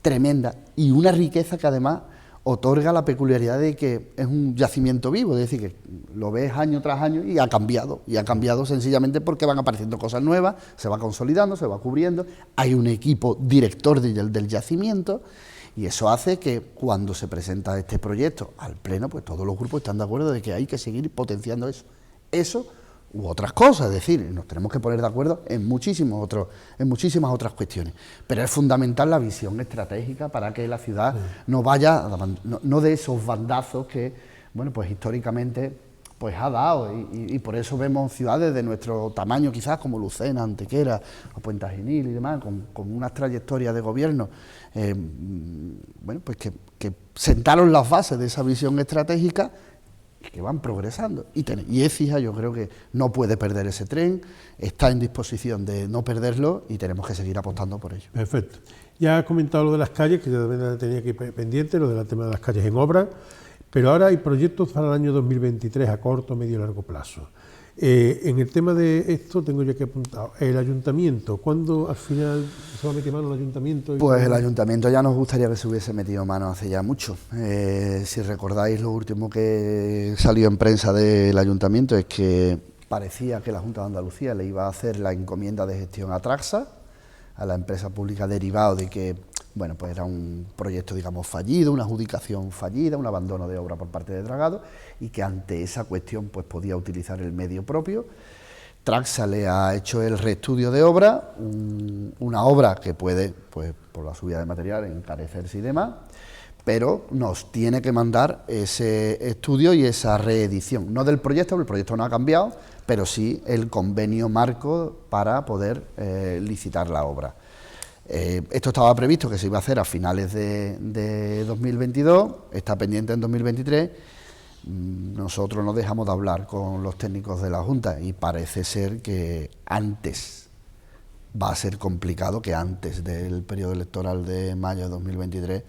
tremenda y una riqueza que además otorga la peculiaridad de que es un yacimiento vivo, es decir, que lo ves año tras año y ha cambiado sencillamente porque van apareciendo cosas nuevas, se va consolidando, se va cubriendo, hay un equipo director del yacimiento y eso hace que cuando se presenta este proyecto al Pleno, pues todos los grupos están de acuerdo de que hay que seguir potenciando eso u otras cosas, es decir, nos tenemos que poner de acuerdo en muchísimas otras cuestiones, pero es fundamental la visión estratégica para que la ciudad no vaya, no de esos bandazos que, bueno, pues históricamente pues ha dado y por eso vemos ciudades de nuestro tamaño quizás como Lucena, Antequera o Puente Genil y demás, con unas trayectorias de gobierno, bueno, pues que sentaron las bases de esa visión estratégica que van progresando. Y Écija yo creo que no puede perder ese tren, está en disposición de no perderlo y tenemos que seguir apostando por ello. Perfecto. Ya has comentado lo de las calles, que yo también tenía aquí pendiente, lo del tema de las calles en obra, pero ahora hay proyectos para el año 2023 a corto, medio y largo plazo. En el tema de esto tengo yo que apuntado, el ayuntamiento, ¿cuándo al final se va a meter mano el ayuntamiento? Pues el ayuntamiento ya nos gustaría que se hubiese metido mano hace ya mucho. Si recordáis, lo último que salió en prensa del ayuntamiento es que parecía que la Junta de Andalucía le iba a hacer la encomienda de gestión a Traxa, a la empresa pública, derivado de que, bueno, pues era un proyecto, digamos, fallido, una adjudicación fallida, un abandono de obra por parte de Dragado, y que ante esa cuestión pues podía utilizar el medio propio. Traxa le ha hecho el reestudio de obra, una obra que puede, pues por la subida de material, encarecerse y demás, pero nos tiene que mandar ese estudio y esa reedición, no del proyecto, porque el proyecto no ha cambiado, pero sí el convenio marco para poder licitar la obra. Esto estaba previsto que se iba a hacer a finales de 2022, está pendiente en 2023, nosotros no dejamos de hablar con los técnicos de la Junta y parece ser que antes, va a ser complicado que antes del periodo electoral de mayo de 2023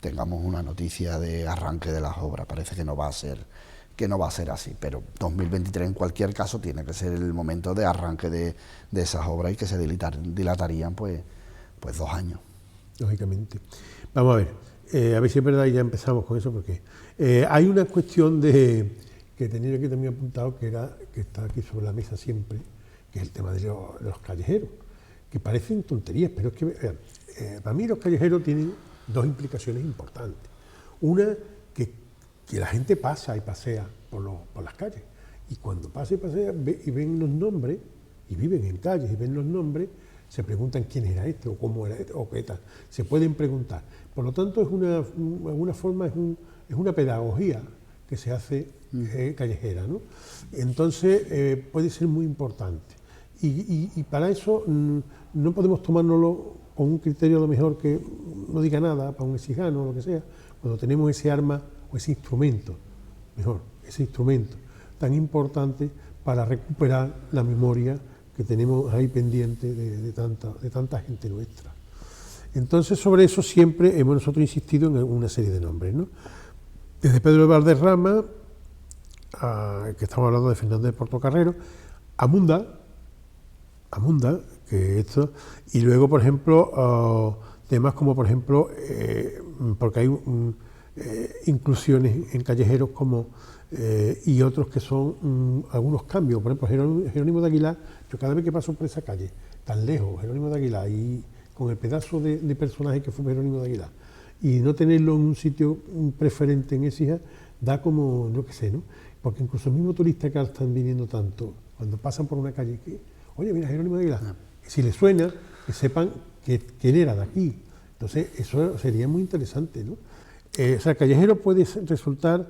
tengamos una noticia de arranque de las obras, parece que no va a ser así, pero 2023 en cualquier caso tiene que ser el momento de arranque de esas obras y que se dilatarían pues 2 años. Lógicamente. Vamos a ver si es verdad y ya empezamos con eso, porque hay una cuestión que tenía que también apuntado, que está aquí sobre la mesa siempre, que es el tema de los callejeros, que parecen tonterías, pero es que para mí los callejeros tienen 2 implicaciones importantes. Una, que la gente pasa y pasea por las calles, y cuando pasa y pasea y ven los nombres, y viven en calles y ven los nombres, se preguntan quién era este, o cómo era este, o qué tal. Se pueden preguntar. Por lo tanto, de alguna forma es una pedagogía que se hace callejera, ¿no? Entonces, puede ser muy importante. Y para eso no podemos tomárnoslo con un criterio a lo mejor que no diga nada, para un exijano o lo que sea, cuando tenemos ese arma o ese instrumento tan importante para recuperar la memoria que tenemos ahí pendiente de tanta gente nuestra. Entonces, sobre eso siempre hemos nosotros insistido en una serie de nombres, ¿no? Desde Pedro de Valderrama, que estamos hablando de Fernández de Portocarrero, Amunda, que esto, y luego, por ejemplo, temas como, por ejemplo, porque hay inclusiones en callejeros como y otros que son algunos cambios. Por ejemplo, Jerónimo de Aguilar, yo cada vez que paso por esa calle, tan lejos, Jerónimo de Aguilar, y con el pedazo de personaje que fue Jerónimo de Aguilar, y no tenerlo en un sitio preferente en Écija, da como, no sé, ¿no? Porque incluso el mismo turista que están viniendo tanto, cuando pasan por una calle, que, oye, mira, Jerónimo de Aguilar, si les suena, que sepan quién era de aquí. Entonces, eso sería muy interesante, ¿no? O sea, callejero puede resultar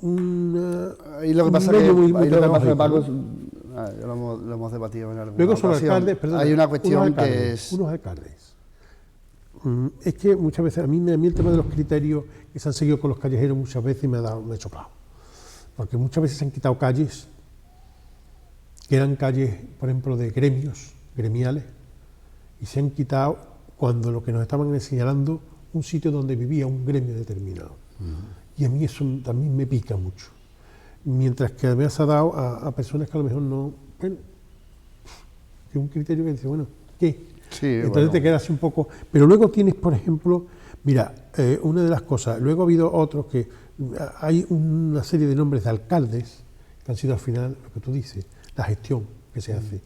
Ahí lo que pasa medio que, muy ahí lo que pasa que, pedagógico, Paco, ¿no? lo hemos debatido en alguna Luego sobre ocasión. alcaldes, perdona, Hay una cuestión que es... Unos alcaldes. Es que muchas veces, a mí el tema de los criterios que se han seguido con los callejeros muchas veces me ha chocado. Porque muchas veces se han quitado calles, que eran calles, por ejemplo, de gremios, gremiales, y se han quitado cuando lo que nos estaban es señalando un sitio donde vivía un gremio determinado. Y a mí eso también me pica mucho. Mientras que además se ha dado a personas que a lo mejor no... Bueno, que un criterio que dice, bueno, ¿qué? Sí, entonces bueno. te quedas un poco... Pero luego tienes, por ejemplo, mira, una de las cosas, luego ha habido otros que... Hay una serie de nombres de alcaldes que han sido al final, lo que tú dices, la gestión que se hace.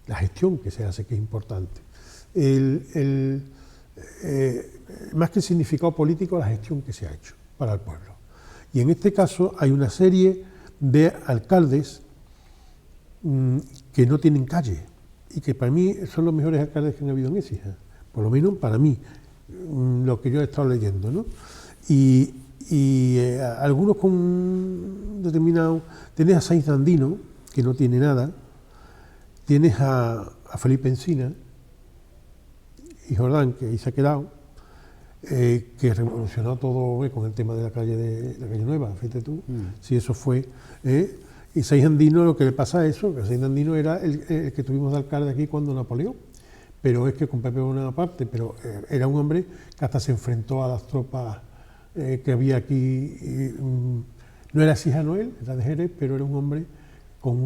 La gestión que se hace, que es importante. Más que el significado político, la gestión que se ha hecho para el pueblo. Y en este caso hay una serie de alcaldes que no tienen calle y que para mí son los mejores alcaldes que han habido en Écija, por lo menos para mí, lo que yo he estado leyendo, ¿no? Y algunos con determinado... Tienes a Sainz Andino, que no tiene nada, tienes a Felipe Encina y Jordán, que ahí se ha quedado, que revolucionó todo con el tema de la calle Nueva, fíjate tú, si eso fue. Y Sainz Andino, lo que le pasa es eso, que Sainz Andino era el que tuvimos de alcalde aquí cuando Napoleón, pero es que con Pepe Bonaparte, pero era un hombre que hasta se enfrentó a las tropas que había aquí. No era Cisano él, era de Jerez, pero era un hombre con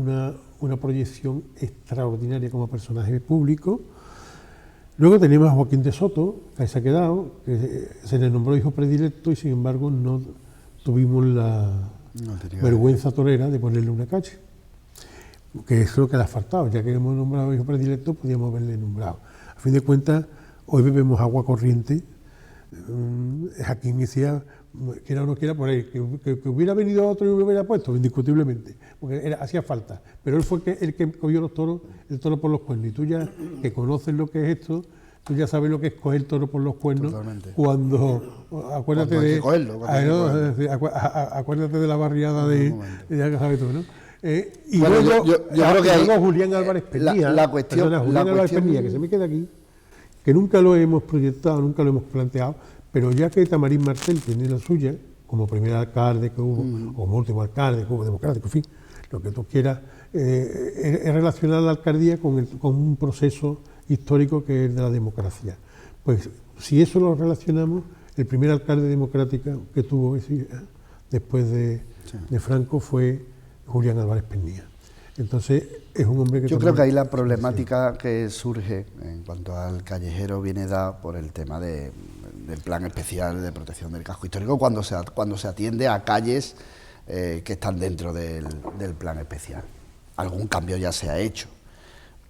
una proyección extraordinaria como personaje público. Luego tenemos a Joaquín de Soto, que ahí se ha quedado, que se le nombró hijo predilecto y sin embargo no tuvimos la vergüenza torera de ponerle una calle, que es lo que le ha faltado, ya que hemos nombrado hijo predilecto, podíamos haberle nombrado. A fin de cuentas, hoy bebemos agua corriente. Aquí me decía, quiera o no quiera, por ahí, que hubiera venido otro y lo hubiera puesto, indiscutiblemente, porque hacía falta. Pero él fue el que cogió los toros, el toro por los cuernos. Y tú ya, que conoces lo que es esto, tú ya sabes lo que es coger el toro por los cuernos. Totalmente. Cuando, acuérdate Cuando hay de... que cogerlo, acuérdate de la barriada de ya que sabes tú, ¿no? Y bueno, luego, yo creo que luego hay, Julián Álvarez Pernía, la cuestión, Julián Álvarez Pernía, que se me queda aquí, que nunca lo hemos proyectado, nunca lo hemos planteado, pero ya que Tamarín Martel tiene la suya, como primer alcalde que hubo, o como último alcalde que hubo democrático, en fin, lo que tú quieras, es relacionar la alcaldía con un proceso histórico que es de la democracia. Pues si eso lo relacionamos, el primer alcalde democrático que tuvo después de Franco fue Julián Álvarez Pernía. Entonces es un hombre que... Yo creo que ahí la problemática que surge en cuanto al callejero viene dada por el tema del plan especial de protección del casco histórico cuando se atiende a calles que están dentro del plan especial. Algún cambio ya se ha hecho,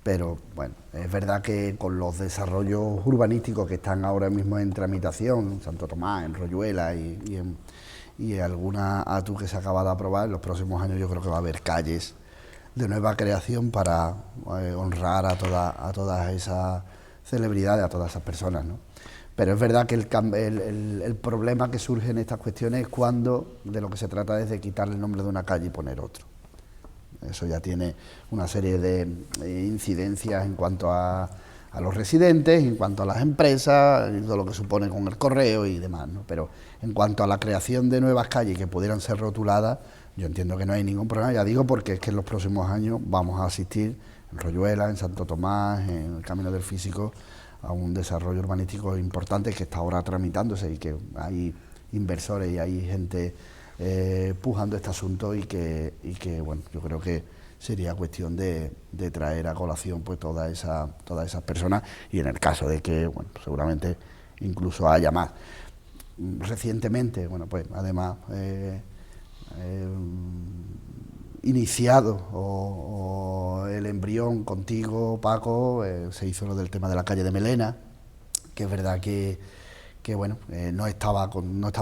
pero bueno, es verdad que con los desarrollos urbanísticos que están ahora mismo en tramitación, en Santo Tomás, en Royuela y alguna ATU que se acaba de aprobar, en los próximos años yo creo que va a haber calles de nueva creación para honrar a todas esas celebridades, a todas esas personas, ¿no? Pero es verdad que el problema que surge en estas cuestiones es cuando de lo que se trata es de quitarle el nombre de una calle y poner otro. Eso ya tiene una serie de incidencias en cuanto a los residentes, en cuanto a las empresas, y todo lo que supone con el correo y demás, ¿no? Pero en cuanto a la creación de nuevas calles que pudieran ser rotuladas, yo entiendo que no hay ningún problema, ya digo, porque es que en los próximos años vamos a asistir en Royuela, en Santo Tomás, en el Camino del Físico, a un desarrollo urbanístico importante que está ahora tramitándose y que hay inversores y hay gente pujando este asunto y que bueno, yo creo que sería cuestión de traer a colación pues todas esas personas y en el caso de que, bueno, seguramente incluso haya más. Recientemente, bueno, pues además iniciado o el embrión contigo, Paco, se hizo lo del tema de la calle de Melena, que es verdad que bueno, no estaba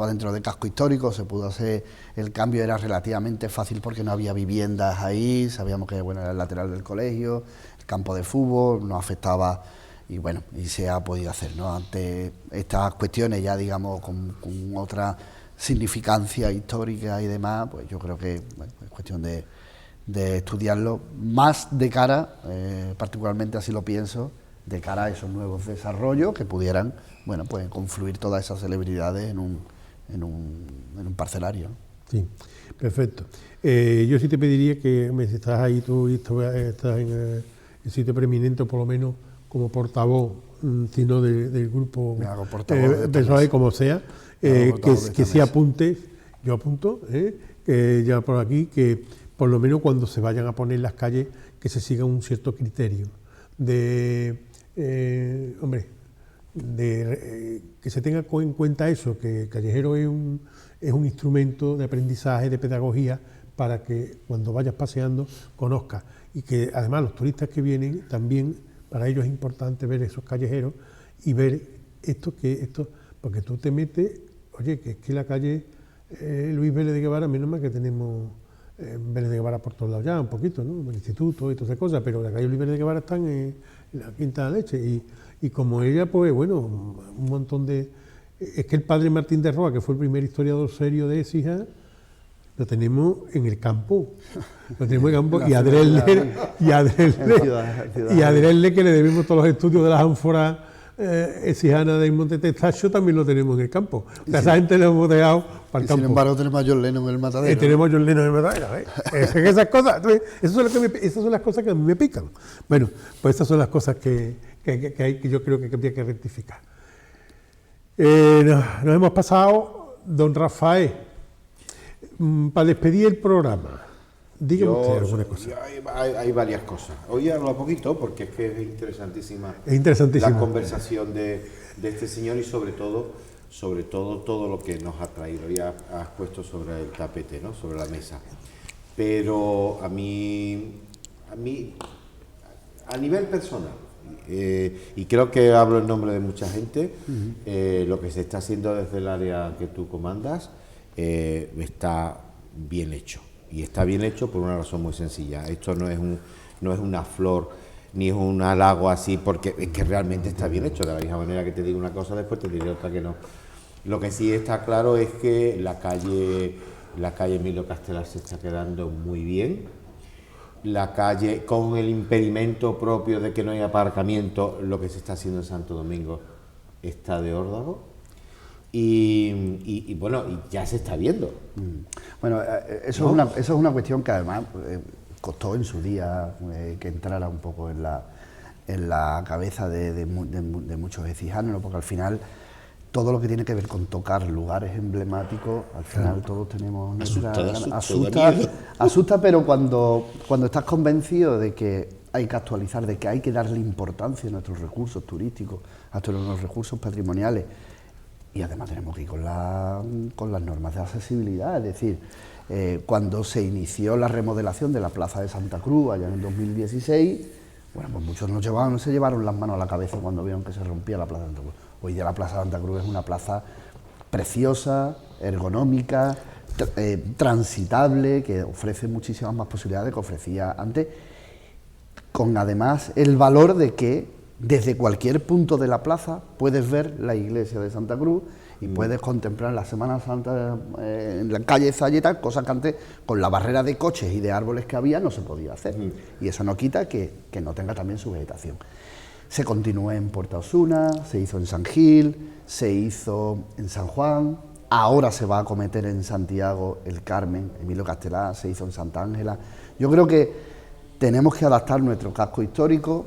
dentro del casco histórico, se pudo hacer, el cambio era relativamente fácil porque no había viviendas ahí, sabíamos que bueno, era el lateral del colegio, el campo de fútbol, no afectaba y bueno, y se ha podido hacer, ¿no? Ante estas cuestiones ya digamos con otra significancia histórica y demás, pues yo creo que bueno, es cuestión de estudiarlo más de cara, particularmente así lo pienso, de cara a esos nuevos desarrollos que pudieran, bueno, pues confluir todas esas celebridades en un parcelario, ¿no? Sí, perfecto. Yo sí te pediría que, si estás ahí tú y estás en el sitio preeminente, por lo menos como portavoz, sino del grupo, Me hago portavoz personal, como sea, que sí apuntes, yo apunto, que ya por aquí, que por lo menos cuando se vayan a poner las calles, que se siga un cierto criterio de, que se tenga en cuenta eso, que Callejero es un instrumento de aprendizaje, de pedagogía, para que cuando vayas paseando conozcas, y que además los turistas que vienen también, para ellos es importante ver esos callejeros y ver esto, porque tú te metes, oye, que es que la calle Luis Vélez de Guevara, menos mal que tenemos Vélez de Guevara por todos lados ya, un poquito, ¿no? El instituto y todas esas cosas, pero la calle Luis Vélez de Guevara están en la Quinta de la Leche, y como ella, pues bueno, un montón de... Es que el padre Martín de Roa, que fue el primer historiador serio de Écija, lo tenemos en el campo. Lo tenemos en el campo, y a Adrelle, que le debemos todos los estudios de las ánforas écijanas del Monte Testacho, también lo tenemos en el campo. O sea, esa gente lo hemos dejado para el campo. Sin embargo, tenemos a John Lennon en el matadero. Tenemos a John Lennon en el matadero. Esas cosas, esas son las cosas que a mí me pican. Bueno, pues esas son las cosas que yo creo que habría que rectificar. Nos hemos pasado, don Rafael, para despedir el programa. Dígame usted alguna cosa. Hay varias cosas. Hoy hablo poquito porque es que es interesantísima. Es interesantísima la conversación de este señor, y sobre todo todo lo que nos ha traído. Ya has puesto sobre el tapete, ¿no? Sobre la mesa. Pero a mí a nivel personal, y creo que hablo en nombre de mucha gente, lo que se está haciendo desde el área que tú comandas está bien hecho. Y está bien hecho por una razón muy sencilla. Esto no es una flor ni es un halago así, porque es que realmente está bien hecho. De la misma manera que te digo una cosa, después te diré otra que no. Lo que sí está claro es que la calle Emilio Castelar se está quedando muy bien. La calle, con el impedimento propio de que no hay aparcamiento, lo que se está haciendo en Santo Domingo está de órdago. Y bueno, y ya se está viendo. Bueno, eso es una cuestión que además costó en su día que entrara un poco en la cabeza de muchos écijanos, ¿no? Porque al final todo lo que tiene que ver con tocar lugares emblemáticos, al final todos tenemos... Asusta, pero cuando estás convencido de que hay que actualizar, de que hay que darle importancia a nuestros recursos turísticos, a nuestros recursos patrimoniales, y además tenemos que ir con las normas de accesibilidad. Es decir, cuando se inició la remodelación de la Plaza de Santa Cruz allá en el 2016, bueno, pues muchos se llevaron las manos a la cabeza cuando vieron que se rompía la Plaza de Santa Cruz. Hoy día la Plaza de Santa Cruz es una plaza preciosa, ergonómica, transitable, que ofrece muchísimas más posibilidades que ofrecía antes, con además el valor de que desde cualquier punto de la plaza puedes ver la iglesia de Santa Cruz y puedes contemplar la Semana Santa en la calle Zayeta, cosa que antes con la barrera de coches y de árboles que había no se podía hacer. Y eso no quita que no tenga también su vegetación. Se continúa en Puerta Osuna, se hizo en San Gil, se hizo en San Juan, ahora se va a acometer en Santiago el Carmen, Emilio Castelar, se hizo en Santa Ángela. Yo creo que tenemos que adaptar nuestro casco histórico.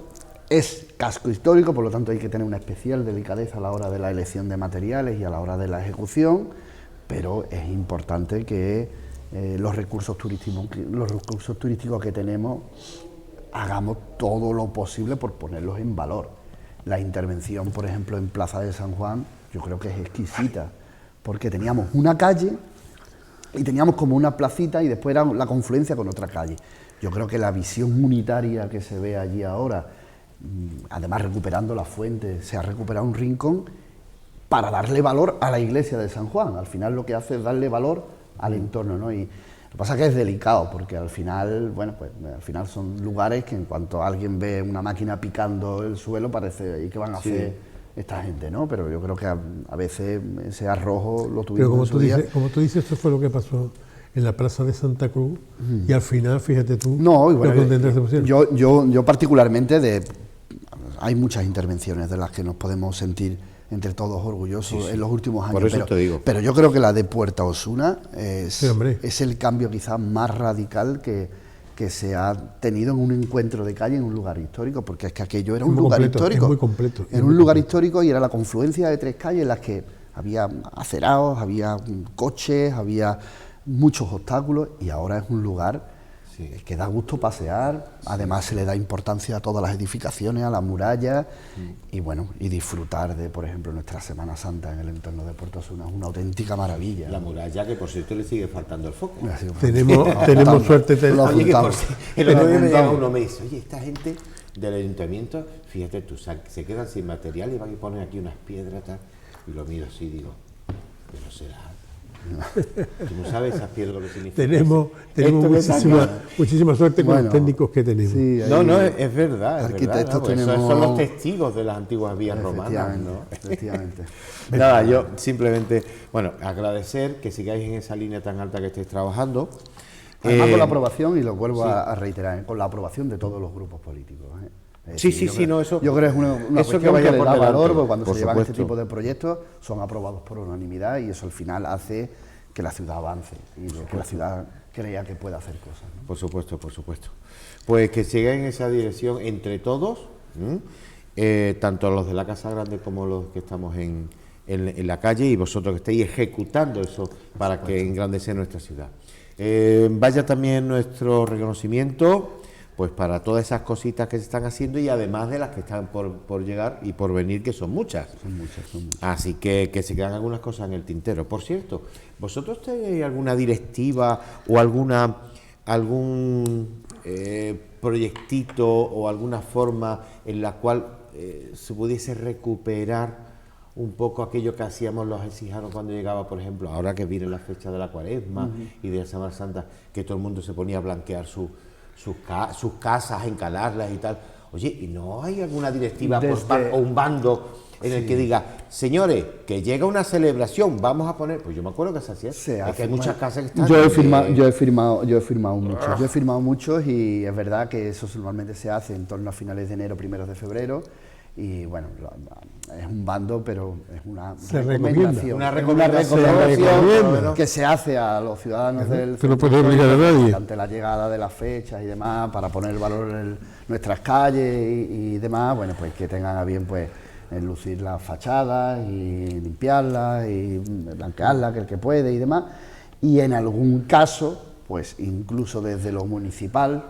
Es casco histórico, por lo tanto hay que tener una especial delicadeza a la hora de la elección de materiales y a la hora de la ejecución, pero es importante que los recursos turísticos que tenemos hagamos todo lo posible por ponerlos en valor. La intervención, por ejemplo, en Plaza de San Juan, yo creo que es exquisita, porque teníamos una calle y teníamos como una placita y después era la confluencia con otra calle. Yo creo que la visión unitaria que se ve allí ahora, además recuperando la fuente, se ha recuperado un rincón para darle valor a la iglesia de San Juan. Al final lo que hace es darle valor al entorno, ¿no? Y lo que pasa es que es delicado, porque al final, bueno, pues al final son lugares que en cuanto alguien ve una máquina picando el suelo parece, ¿y qué van a hacer esta gente, ¿no? Pero yo creo que a veces ese arrojo lo tuvimos Pero en como tú dices, esto fue lo que pasó en la Plaza de Santa Cruz, y al final, fíjate tú, no, y bueno, lo contentos se pusieron. yo particularmente, hay muchas intervenciones de las que nos podemos sentir entre todos orgullosos en los últimos años. Por eso te digo. Pero yo creo que la de Puerta Osuna es hombre. el cambio quizás más radical que se ha tenido en un encuentro de calle en un lugar histórico, porque es que aquello era un Muy lugar completo, histórico. es muy completo, es Era muy un lugar completo. histórico y era la confluencia de 3 calles en las que había acerados, había coches, había muchos obstáculos, y ahora es un lugar que da gusto pasear. Además se le da importancia a todas las edificaciones, a las murallas, y bueno, y disfrutar de, por ejemplo, nuestra Semana Santa en el entorno de Puerto Osuna es una auténtica maravilla. La muralla, que por cierto le sigue faltando el foco. Tenemos suerte. Oye, que por juntamos. el otro día me juntamos. llama uno, me dice, oye, esta gente del ayuntamiento, fíjate tú, se quedan sin material y van y ponen aquí unas piedras, tal, y lo miro así y digo, pero será. Tú no sabes esas piedras lo que significa. Tenemos muchísima suerte con los técnicos que tenemos. Sí, No, no, es verdad. arquitectos Pues tenemos. son los testigos de las antiguas vías romanas, ¿no? Efectivamente. Nada, yo simplemente, bueno, agradecer que sigáis en esa línea tan alta que estáis trabajando. Además, con la aprobación, y lo vuelvo a reiterar, con la aprobación de todos los grupos políticos. Es Sí, decir, sí, no, eso. Yo creo que es una eso cuestión que vaya le por da delante, valor, porque cuando por se llevan este supuesto. tipo de proyectos son aprobados por unanimidad, y eso al final hace que la ciudad avance y que la ciudad crea que puede hacer cosas, ¿no? Por supuesto, por supuesto. Pues que sigáis en esa dirección entre todos, tanto los de la Casa Grande como los que estamos en la calle, y vosotros que estéis ejecutando eso para que engrandece nuestra ciudad. Vaya también nuestro reconocimiento pues para todas esas cositas que se están haciendo, y además de las que están por llegar y por venir, que son muchas. Son muchas. Así que se quedan algunas cosas en el tintero. Por cierto, ¿vosotros tenéis alguna directiva o algún proyectito o alguna forma en la cual se pudiese recuperar un poco aquello que hacíamos los exijanos cuando llegaba, por ejemplo, ahora que viene la fecha de la Cuaresma y de la Semana Santa, que todo el mundo se ponía a blanquear sus casas, a encalarlas y tal? Oye, ¿y no hay alguna directiva o un bando en el que diga, señores, que llega una celebración, vamos a poner? Pues yo me acuerdo que se hacía. Es que hay muchas casas que están. Yo he firmado muchos, y es verdad que eso normalmente se hace en torno a finales de enero, primeros de febrero. Y bueno, es un bando, pero es una recomendación. Una recomendación que se hace a los ciudadanos del Que no puede obligar a nadie. ante la llegada de las fechas y demás, para poner el valor en nuestras calles y demás, bueno, pues que tengan a bien pues lucir las fachadas y limpiarlas y blanquearlas, que el que puede y demás. Y en algún caso, pues incluso desde lo municipal,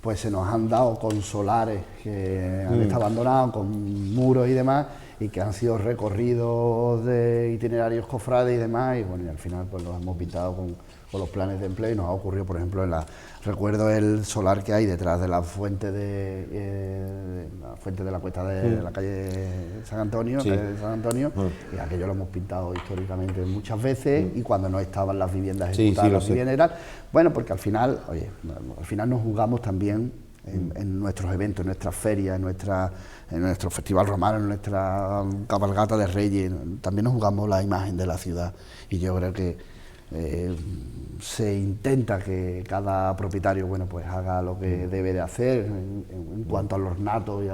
pues se nos han dado con solares que han estado abandonados, con muros y demás, y que han sido recorridos de itinerarios cofrades y demás, y bueno, y al final pues los hemos pintado con los planes de empleo, y nos ha ocurrido, por ejemplo, recuerdo el solar que hay detrás de la fuente de la cuesta de la calle San Antonio, Sí. calle de San Antonio, y aquello lo hemos pintado históricamente muchas veces, y cuando no estaban las viviendas ejecutadas, las viviendas eran, bueno, porque al final nos jugamos también en nuestros eventos, en nuestras ferias, en nuestro festival romano, en nuestra cabalgata de Reyes, también nos jugamos la imagen de la ciudad, y yo creo que se intenta que cada propietario, bueno, pues haga lo que debe de hacer en cuanto al ornato y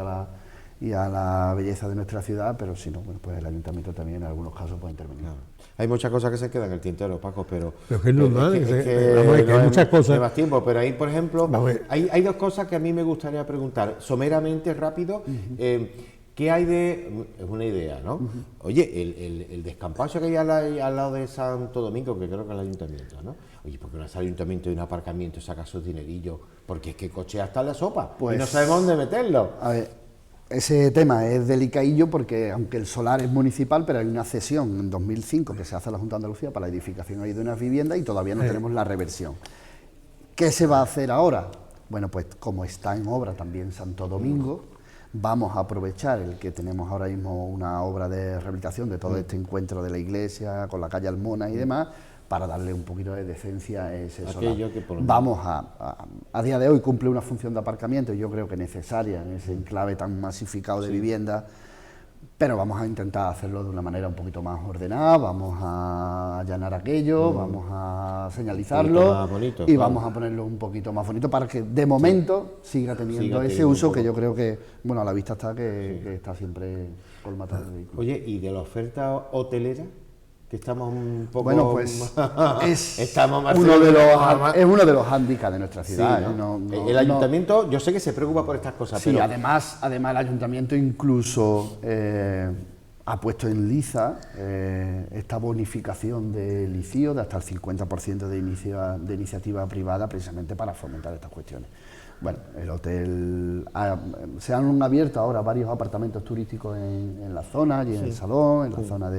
a la belleza de nuestra ciudad, pero si no, bueno, pues el ayuntamiento también en algunos casos puede intervenir. Claro. Hay muchas cosas que se quedan en el tintero, Paco, pero que es normal, que hay muchas cosas. No hay más tiempo, pero ahí, por ejemplo, hay dos cosas que a mí me gustaría preguntar, someramente, rápido. ¿Qué hay de...? Es una idea, ¿no? Oye, el descampazo que hay al lado de Santo Domingo, que creo que es el ayuntamiento, ¿no? Oye, ¿por qué no hace el ayuntamiento de un aparcamiento y saca sus dinerillos? Porque es que coche hasta en la sopa, y no sabemos dónde meterlo. A ver, ese tema es delicadillo, porque aunque el solar es municipal, pero hay una cesión en 2005 que se hace a la Junta de Andalucía para la edificación ahí de unas viviendas, y todavía no tenemos la reversión. ¿Qué se va a hacer ahora? Bueno, pues como está en obra también Santo Domingo, vamos a aprovechar el que tenemos ahora mismo una obra de rehabilitación de todo este encuentro de la iglesia con la calle Almona y demás, para darle un poquito de decencia a ese solar. Vamos a día de hoy cumple una función de aparcamiento, y yo creo que necesaria en ese enclave tan masificado de viviendas, pero vamos a intentar hacerlo de una manera un poquito más ordenada, vamos a allanar aquello, vamos a señalizarlo más bonito, y claro. vamos a ponerlo un poquito más bonito para que de momento siga teniendo ese uso que yo creo que, bueno, a la vista está que está siempre colmatado. Oye, ¿y de la oferta hotelera? Que estamos un poco... Bueno, pues estamos más es uno de los hándicaps de nuestra ciudad. Sí, ¿no? ¿eh? El ayuntamiento, yo sé que se preocupa por estas cosas, Sí, pero... además el ayuntamiento incluso ha puesto en liza esta bonificación del ICIO de hasta el 50% de iniciativa privada, precisamente para fomentar estas cuestiones. Bueno, el hotel... se han abierto ahora varios apartamentos turísticos en la zona, y en el Salón, en la zona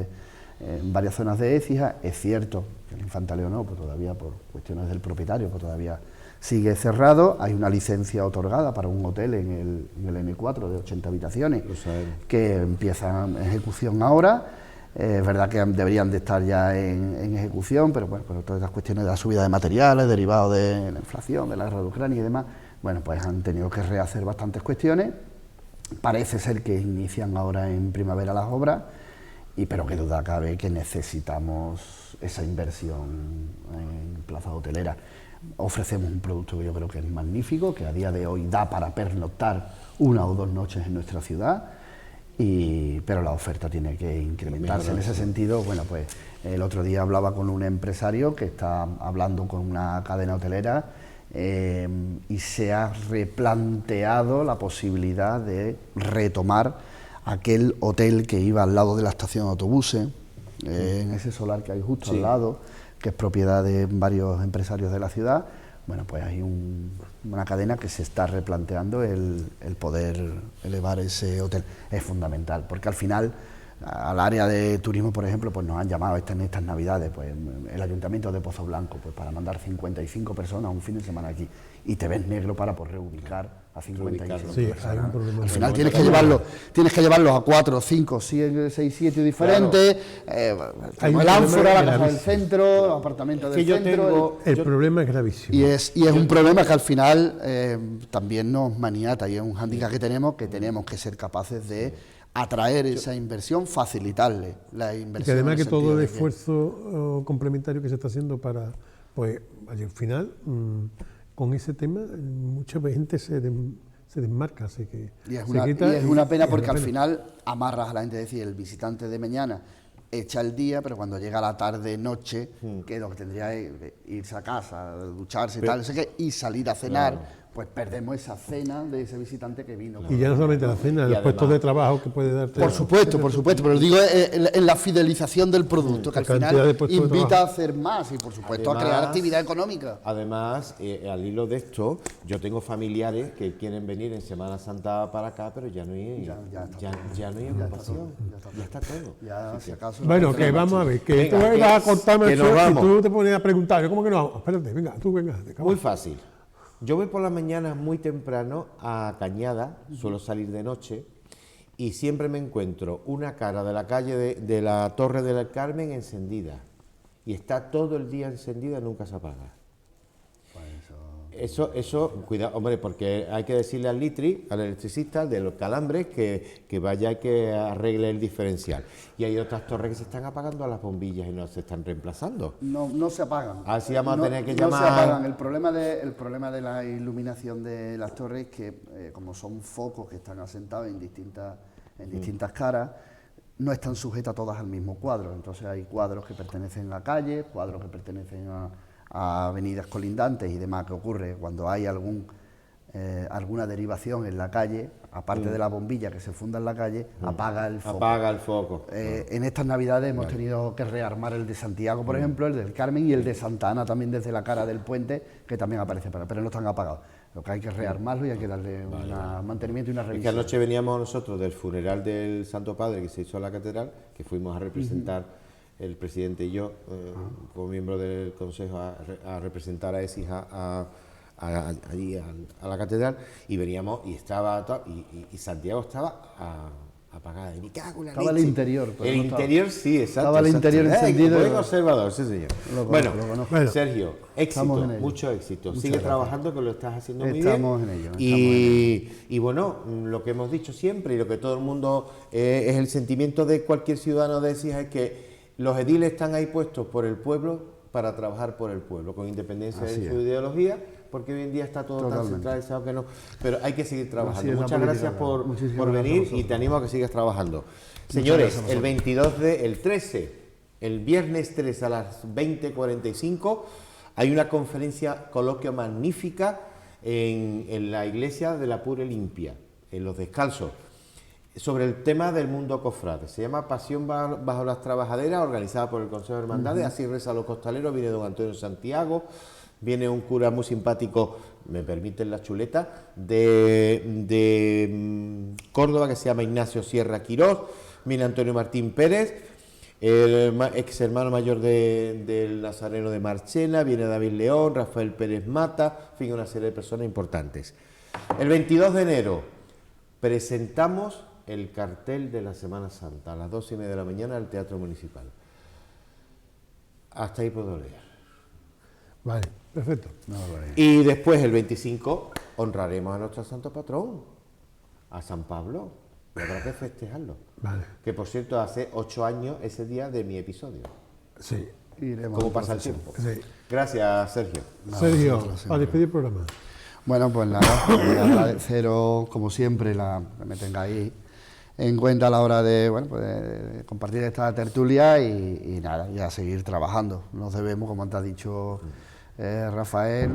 en varias zonas de Écija. Es cierto que el Infanta Leonor, pues todavía por cuestiones del propietario, pues todavía sigue cerrado. Hay una licencia otorgada para un hotel en el N4 de 80 habitaciones que empieza en ejecución ahora. Es verdad que deberían de estar ya en ejecución, pero bueno, por todas las cuestiones de la subida de materiales derivados de la inflación, de la guerra de Ucrania y demás, bueno, pues han tenido que rehacer bastantes cuestiones. Parece ser que inician ahora en primavera las obras, pero que duda cabe que necesitamos esa inversión en plaza hotelera. Ofrecemos un producto que yo creo que es magnífico, que a día de hoy da para pernoctar 1 o 2 noches en nuestra ciudad, pero la oferta tiene que incrementarse. En ese sentido, bueno, pues el otro día hablaba con un empresario que está hablando con una cadena hotelera y se ha replanteado la posibilidad de retomar aquel hotel que iba al lado de la estación de autobuses, en ese solar que hay justo al lado, que es propiedad de varios empresarios de la ciudad. Bueno, pues hay una cadena que se está replanteando el poder elevar ese hotel. Es fundamental, porque al final al área de turismo, por ejemplo, pues nos han llamado en estas navidades, pues el Ayuntamiento de Pozo Blanco, pues para mandar 55 personas un fin de semana aquí, y te ves negro para reubicar a 55 sí, personas. hay un problema. Al final tienes que llevarlos a 4, 5, 6 sitios diferentes, como el Ánfora, la Casa del Centro, los apartamentos del centro. El problema es gravísimo. Y es un problema que al final también nos maniata, y es un hándicap que tenemos que ser capaces de atraer esa inversión, facilitarle la inversión. Y que además que todo el esfuerzo complementario que se está haciendo para, pues al final, con ese tema, mucha gente se desmarca, y es una pena porque al final amarras a la gente, es decir, el visitante de mañana echa el día, pero cuando llega la tarde, noche, que lo que tendría es irse a casa, ducharse, tal, no sé qué, y salir a cenar, pues perdemos esa cena de ese visitante que vino. Y ya no solamente la cena, los puestos de trabajo que puede darte. Por supuesto, pero digo en la fidelización del producto, que al final invita a hacer más y por supuesto además, a crear actividad económica. Además, al hilo de esto, yo tengo familiares que quieren venir en Semana Santa para acá, pero ya no hay ocupación, ya está todo. Ya, si acaso, bueno, que vamos a ver, que tú vas a cortarme el y tú te pones a preguntar, ¿cómo que no? Espérate, venga, tú venga. Muy fácil. Yo voy por las mañanas muy temprano a Cañada, suelo salir de noche, y siempre me encuentro una cara de la calle de la Torre del Carmen encendida. Y está todo el día encendida, nunca se apaga. Eso, cuidado, hombre, porque hay que decirle al litri, al electricista, de los calambres, que vaya y que arregle el diferencial. Y hay otras torres que se están apagando a las bombillas y no se están reemplazando. No se apagan. Así vamos a tener que llamar... No se apagan. El problema de la iluminación de las torres es que, como son focos que están asentados en distintas caras, no están sujetas todas al mismo cuadro. Entonces hay cuadros que pertenecen a calles, cuadros que pertenecen a avenidas colindantes y demás. Que ocurre cuando hay alguna derivación en la calle, aparte de la bombilla que se funda en la calle, apaga el foco. Apaga el foco. En estas navidades hemos tenido que rearmar el de Santiago, por ejemplo, el del Carmen y el de Santa Ana también desde la cara del puente, que también aparece, pero no están apagados. Lo que hay que rearmarlo y hay que darle un mantenimiento y una revisión. Es que anoche veníamos nosotros del funeral del Santo Padre que se hizo en la catedral, que fuimos a representar el presidente y yo, como miembro del consejo, a representar a Écija allí a la catedral, y veníamos y estaba y Santiago estaba apagada. Y me cago en la Estaba leche. el interior. El interior sí, exacto. Estaba el interior encendido. Buen observador, sí señor. Bueno, Sergio, éxito, mucho éxito. Sigue trabajando, que lo estás haciendo muy bien. Estamos en ello. Y bueno, lo que hemos dicho siempre y lo que todo el mundo es el sentimiento de cualquier ciudadano de Écija es que los ediles están ahí puestos por el pueblo para trabajar por el pueblo, con independencia de su ideología, porque hoy en día está todo tan centralizado que no. Pero hay que seguir trabajando. Muchas gracias por venir y te animo a que sigas trabajando. Señores, el viernes 3 a las 20:45 hay una conferencia coloquio magnífica en la iglesia de la Pura Limpia, en Los Descalzos, sobre el tema del mundo cofrade. Se llama Pasión bajo las Trabajaderas, organizada por el Consejo de Hermandades. Así reza a los costaleros. Viene don Antonio Santiago, viene un cura muy simpático, me permiten la chuleta, de Córdoba, que se llama Ignacio Sierra Quirós. Viene Antonio Martín Pérez, el ex hermano mayor del Nazareno de Marchena. Viene David León, Rafael Pérez Mata, en fin, una serie de personas importantes. El 22 de enero presentamos el cartel de la Semana Santa a las 2:30 de la mañana al Teatro Municipal. Hasta ahí puedo leer. Vale, perfecto. Y después, el 25, honraremos a nuestro santo patrón, a San Pablo. Y habrá que festejarlo. Vale. Que, por cierto, hace 8 años ese día de mi episodio. Sí. ¿Cómo pasa el tiempo? Sí. Gracias, Sergio. Sergio, a despedir el programa. Bueno, pues nada, agradeceros, como siempre, que me tengáis en cuenta a la hora de, de compartir esta tertulia y nada, ya seguir trabajando. Nos debemos, como te ha dicho Rafael,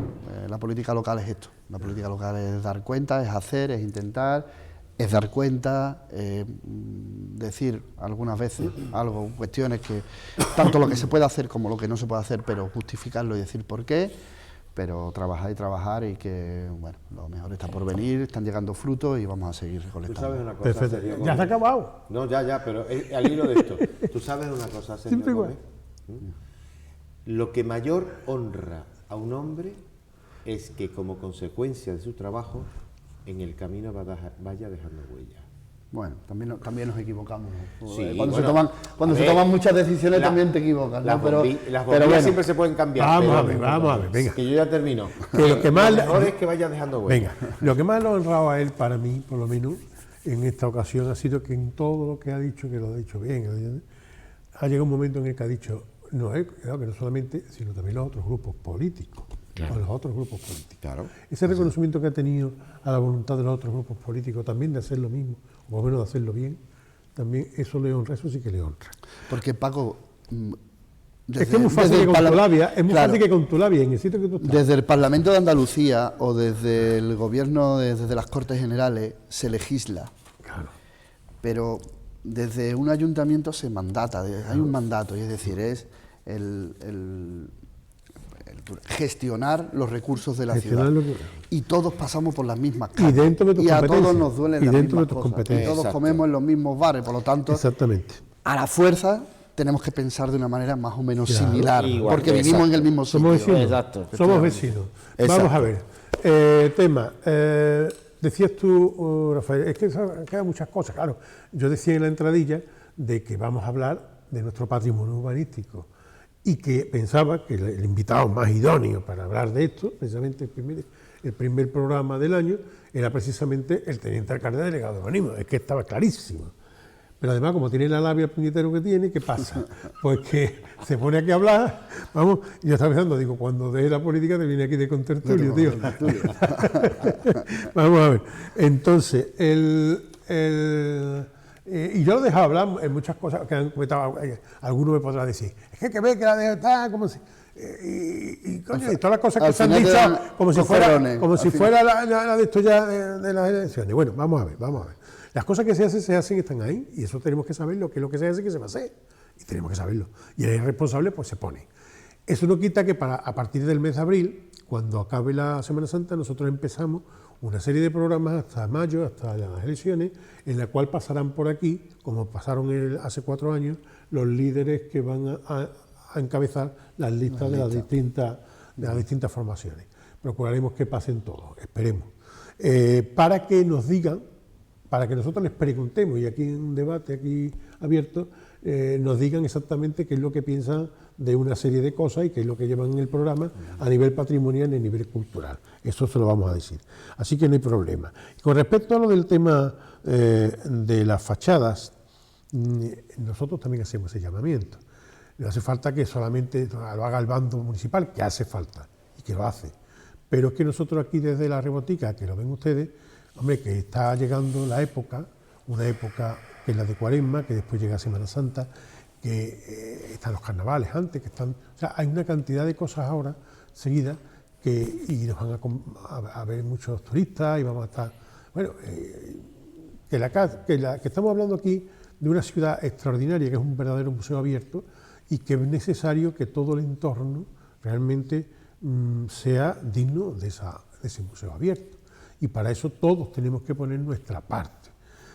la política local es esto. La política local es dar cuenta, es hacer, es intentar, es dar cuenta, decir algunas veces algo, cuestiones que, tanto lo que se puede hacer como lo que no se puede hacer, pero justificarlo y decir por qué. Pero trabajar y trabajar y que, bueno, lo mejor está por venir, están llegando frutos y vamos a seguir recolectando. ¿Tú sabes una cosa, Perfecto. Sergio? ¿Ya se ha acabado? No, ya, pero al hilo de esto. ¿Tú sabes una cosa, Sergio? Siempre igual. Lo que mayor honra a un hombre es que, como consecuencia de su trabajo, en el camino vaya dejando huella. Bueno, también nos equivocamos. Sí, cuando se toman muchas decisiones también te equivocas, ¿no? Las bombillas siempre se pueden cambiar. Vamos a ver, venga. Que yo ya termino. Que lo que más lo mejor es que vaya dejando huella. Venga, lo que más lo ha honrado a él, para mí, por lo menos, en esta ocasión, ha sido que en todo lo que ha dicho, que lo ha dicho bien, ha llegado un momento en el que ha dicho, cuidado, que no solamente, sino también los otros grupos políticos. Claro. Con los otros grupos políticos. Claro. Ese reconocimiento que ha tenido a la voluntad de los otros grupos políticos también de hacer lo mismo, o por lo menos de hacerlo bien, también eso le honra, eso sí que le honra. Porque, Paco, es que es muy fácil que con tu labia, fácil que con tu labia, en el sitio que tú estás. Desde el Parlamento de Andalucía o desde el Gobierno, desde las Cortes Generales, se legisla. Claro. Pero desde un ayuntamiento se mandata, hay un mandato, y es decir, es el gestionar los recursos de la ciudad. Y todos pasamos por las mismas calles. Y dentro de tus competencias. A todos nos duelen las mismas cosas. Y todos comemos en los mismos bares, por lo tanto, exactamente, a la fuerza tenemos que pensar de una manera más o menos similar, porque vivimos en el mismo sitio. Somos vecinos. Exacto. Somos vecinos. Vamos a ver. Tema. Decías tú, Rafael, es que quedan muchas cosas. Claro, yo decía en la entradilla de que vamos a hablar de nuestro patrimonio urbanístico y que pensaba que el invitado más idóneo para hablar de esto, precisamente el primer programa del año, era precisamente el teniente alcalde delegado de urbanismo. Es que estaba clarísimo. Pero además, como tiene la labia puñetero que tiene, ¿qué pasa? Pues que se pone aquí a hablar, vamos, y yo estaba pensando, digo, cuando deje la política te viene aquí de contertulio, tío. Vamos a ver. Entonces, y yo lo he dejado hablar en muchas cosas que han comentado, algunos me podrán decir, es que ve que la deja estar, como si... coño, y todas las cosas que se han dicho, como si fuera la de esto ya de las elecciones. Bueno, vamos a ver. Las cosas que se hacen, están ahí, y eso tenemos que saberlo, que es lo que se hace, que se va a hacer, y tenemos que saberlo. Y el responsable, pues se pone. Eso no quita que a partir del mes de abril, cuando acabe la Semana Santa, nosotros empezamos una serie de programas hasta mayo, hasta las elecciones, en la cual pasarán por aquí, como pasaron hace 4 años, los líderes que van a encabezar las listas de las distintas formaciones. Procuraremos que pasen todos, esperemos, para que nos digan para que nosotros les preguntemos, y aquí en un debate aquí abierto, nos digan exactamente qué es lo que piensan de una serie de cosas y qué es lo que llevan en el programa a nivel patrimonial y a nivel cultural. Eso se lo vamos a decir. Así que no hay problema. Y con respecto a lo del tema de las fachadas, nosotros también hacemos ese llamamiento. No hace falta que solamente lo haga el bando municipal, que hace falta y que lo hace. Pero es que nosotros aquí desde la Rebotica, que lo ven ustedes, hombre, que está llegando la época, una época que es la de Cuaresma, que después llega Semana Santa, que están los carnavales antes, que están... O sea, hay una cantidad de cosas ahora seguidas y nos van a ver muchos turistas y vamos a estar... Bueno, que estamos hablando aquí de una ciudad extraordinaria, que es un verdadero museo abierto y que es necesario que todo el entorno realmente sea digno de ese museo abierto. Y para eso todos tenemos que poner nuestra parte.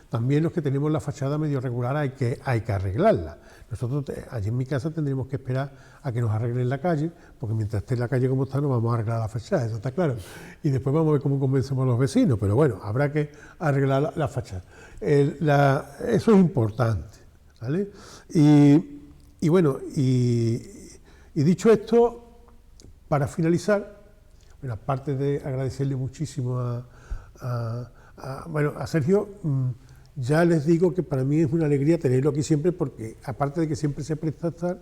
También los que tenemos la fachada medio regular hay que arreglarla. Nosotros allí en mi casa tendremos que esperar a que nos arreglen la calle, porque mientras esté en la calle como está no vamos a arreglar la fachada, eso está claro. Y después vamos a ver cómo convencemos a los vecinos, pero bueno, habrá que arreglar la fachada. Eso es importante, ¿vale? Y bueno, y dicho esto, para finalizar, bueno, aparte de agradecerle muchísimo a Sergio, ya les digo que para mí es una alegría tenerlo aquí siempre, porque aparte de que siempre se presta a estar,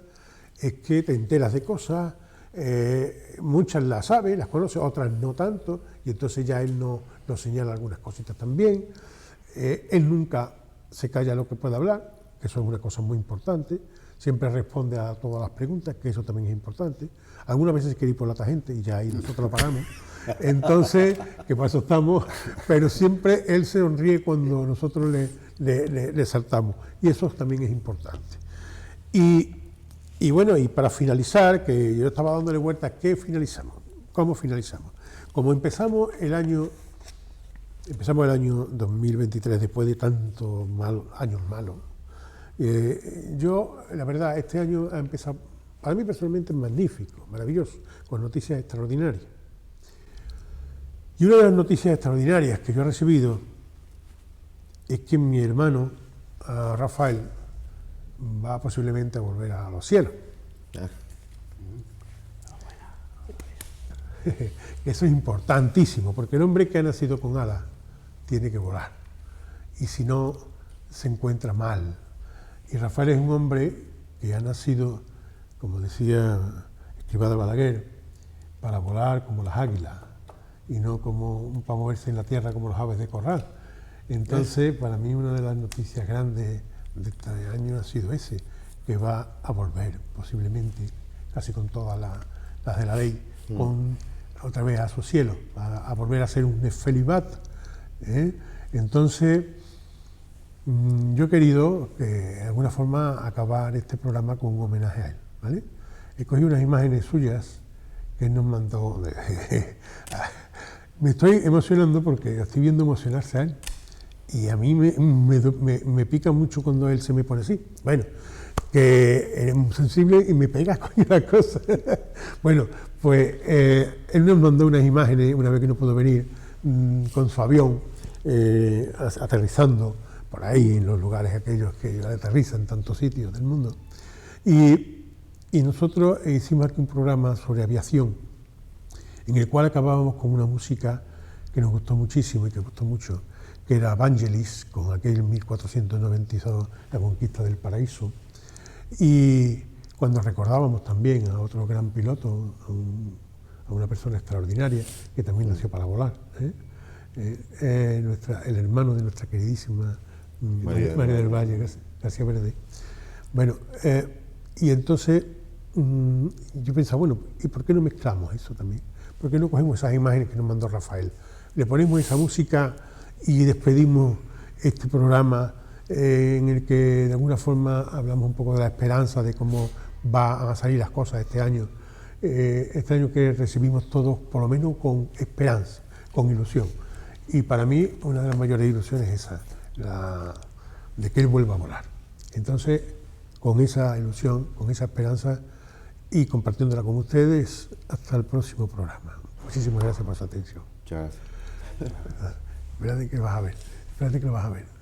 es que te enteras de cosas, muchas las sabe, las conoce, otras no tanto, y entonces ya él nos señala algunas cositas también. Él nunca se calla lo que pueda hablar, que eso es una cosa muy importante, siempre responde a todas las preguntas, que eso también es importante. Algunas veces quiere ir por la tangente y ya ahí nosotros lo pagamos. Entonces, que para eso estamos, pero siempre él se sonríe cuando nosotros le saltamos, y eso también es importante. Y bueno, y para finalizar, que yo estaba dándole vueltas, ¿qué finalizamos? ¿Cómo finalizamos? Como empezamos el año 2023, después de tantos años malos, yo, la verdad, este año ha empezado, para mí personalmente, magnífico, maravilloso, con noticias extraordinarias. Y una de las noticias extraordinarias que yo he recibido es que mi hermano, Rafael, va posiblemente a volver a los cielos. Eso es importantísimo, porque el hombre que ha nacido con alas tiene que volar, y si no, se encuentra mal. Y Rafael es un hombre que ha nacido, como decía Escrivá de Balaguer, para volar como las águilas, y no para moverse en la tierra como los aves de corral. Entonces, para mí una de las noticias grandes de este año ha sido ese, que va a volver posiblemente, casi con todas las de la ley, otra vez a su cielo, a volver a ser un Nefelibat. Entonces, yo he querido, de alguna forma, acabar este programa con un homenaje a él, ¿vale? He cogido unas imágenes suyas que él nos mandó. Me estoy emocionando porque estoy viendo emocionarse a él, y a mí me pica mucho cuando él se me pone así. Bueno, que eres muy sensible y me pega con las cosas. Bueno, pues él nos mandó unas imágenes una vez que no pudo venir, con su avión aterrizando por ahí en los lugares aquellos que aterrizan en tantos sitios del mundo. Y nosotros hicimos aquí un programa sobre aviación, en el cual acabábamos con una música que nos gustó muchísimo y que gustó mucho, que era Vangelis, con aquel 1492, la conquista del paraíso. Y cuando recordábamos también a otro gran piloto, a una persona extraordinaria, que también nació para volar, el hermano de nuestra queridísima María del Valle, García Verde. Bueno, y entonces yo pensaba, bueno, ¿y por qué no mezclamos eso también? ¿Por qué no cogemos esas imágenes que nos mandó Rafael? Le ponemos esa música y despedimos este programa en el que de alguna forma hablamos un poco de la esperanza de cómo van a salir las cosas este año que recibimos todos, por lo menos con esperanza, con ilusión. Y para mí una de las mayores ilusiones es esa, de que él vuelva a volar. Entonces, con esa ilusión, con esa esperanza y compartiéndola con ustedes, hasta el próximo programa. Muchísimas gracias por su atención. Muchas gracias. Verán que vas a ver. Espérate que lo vas a ver.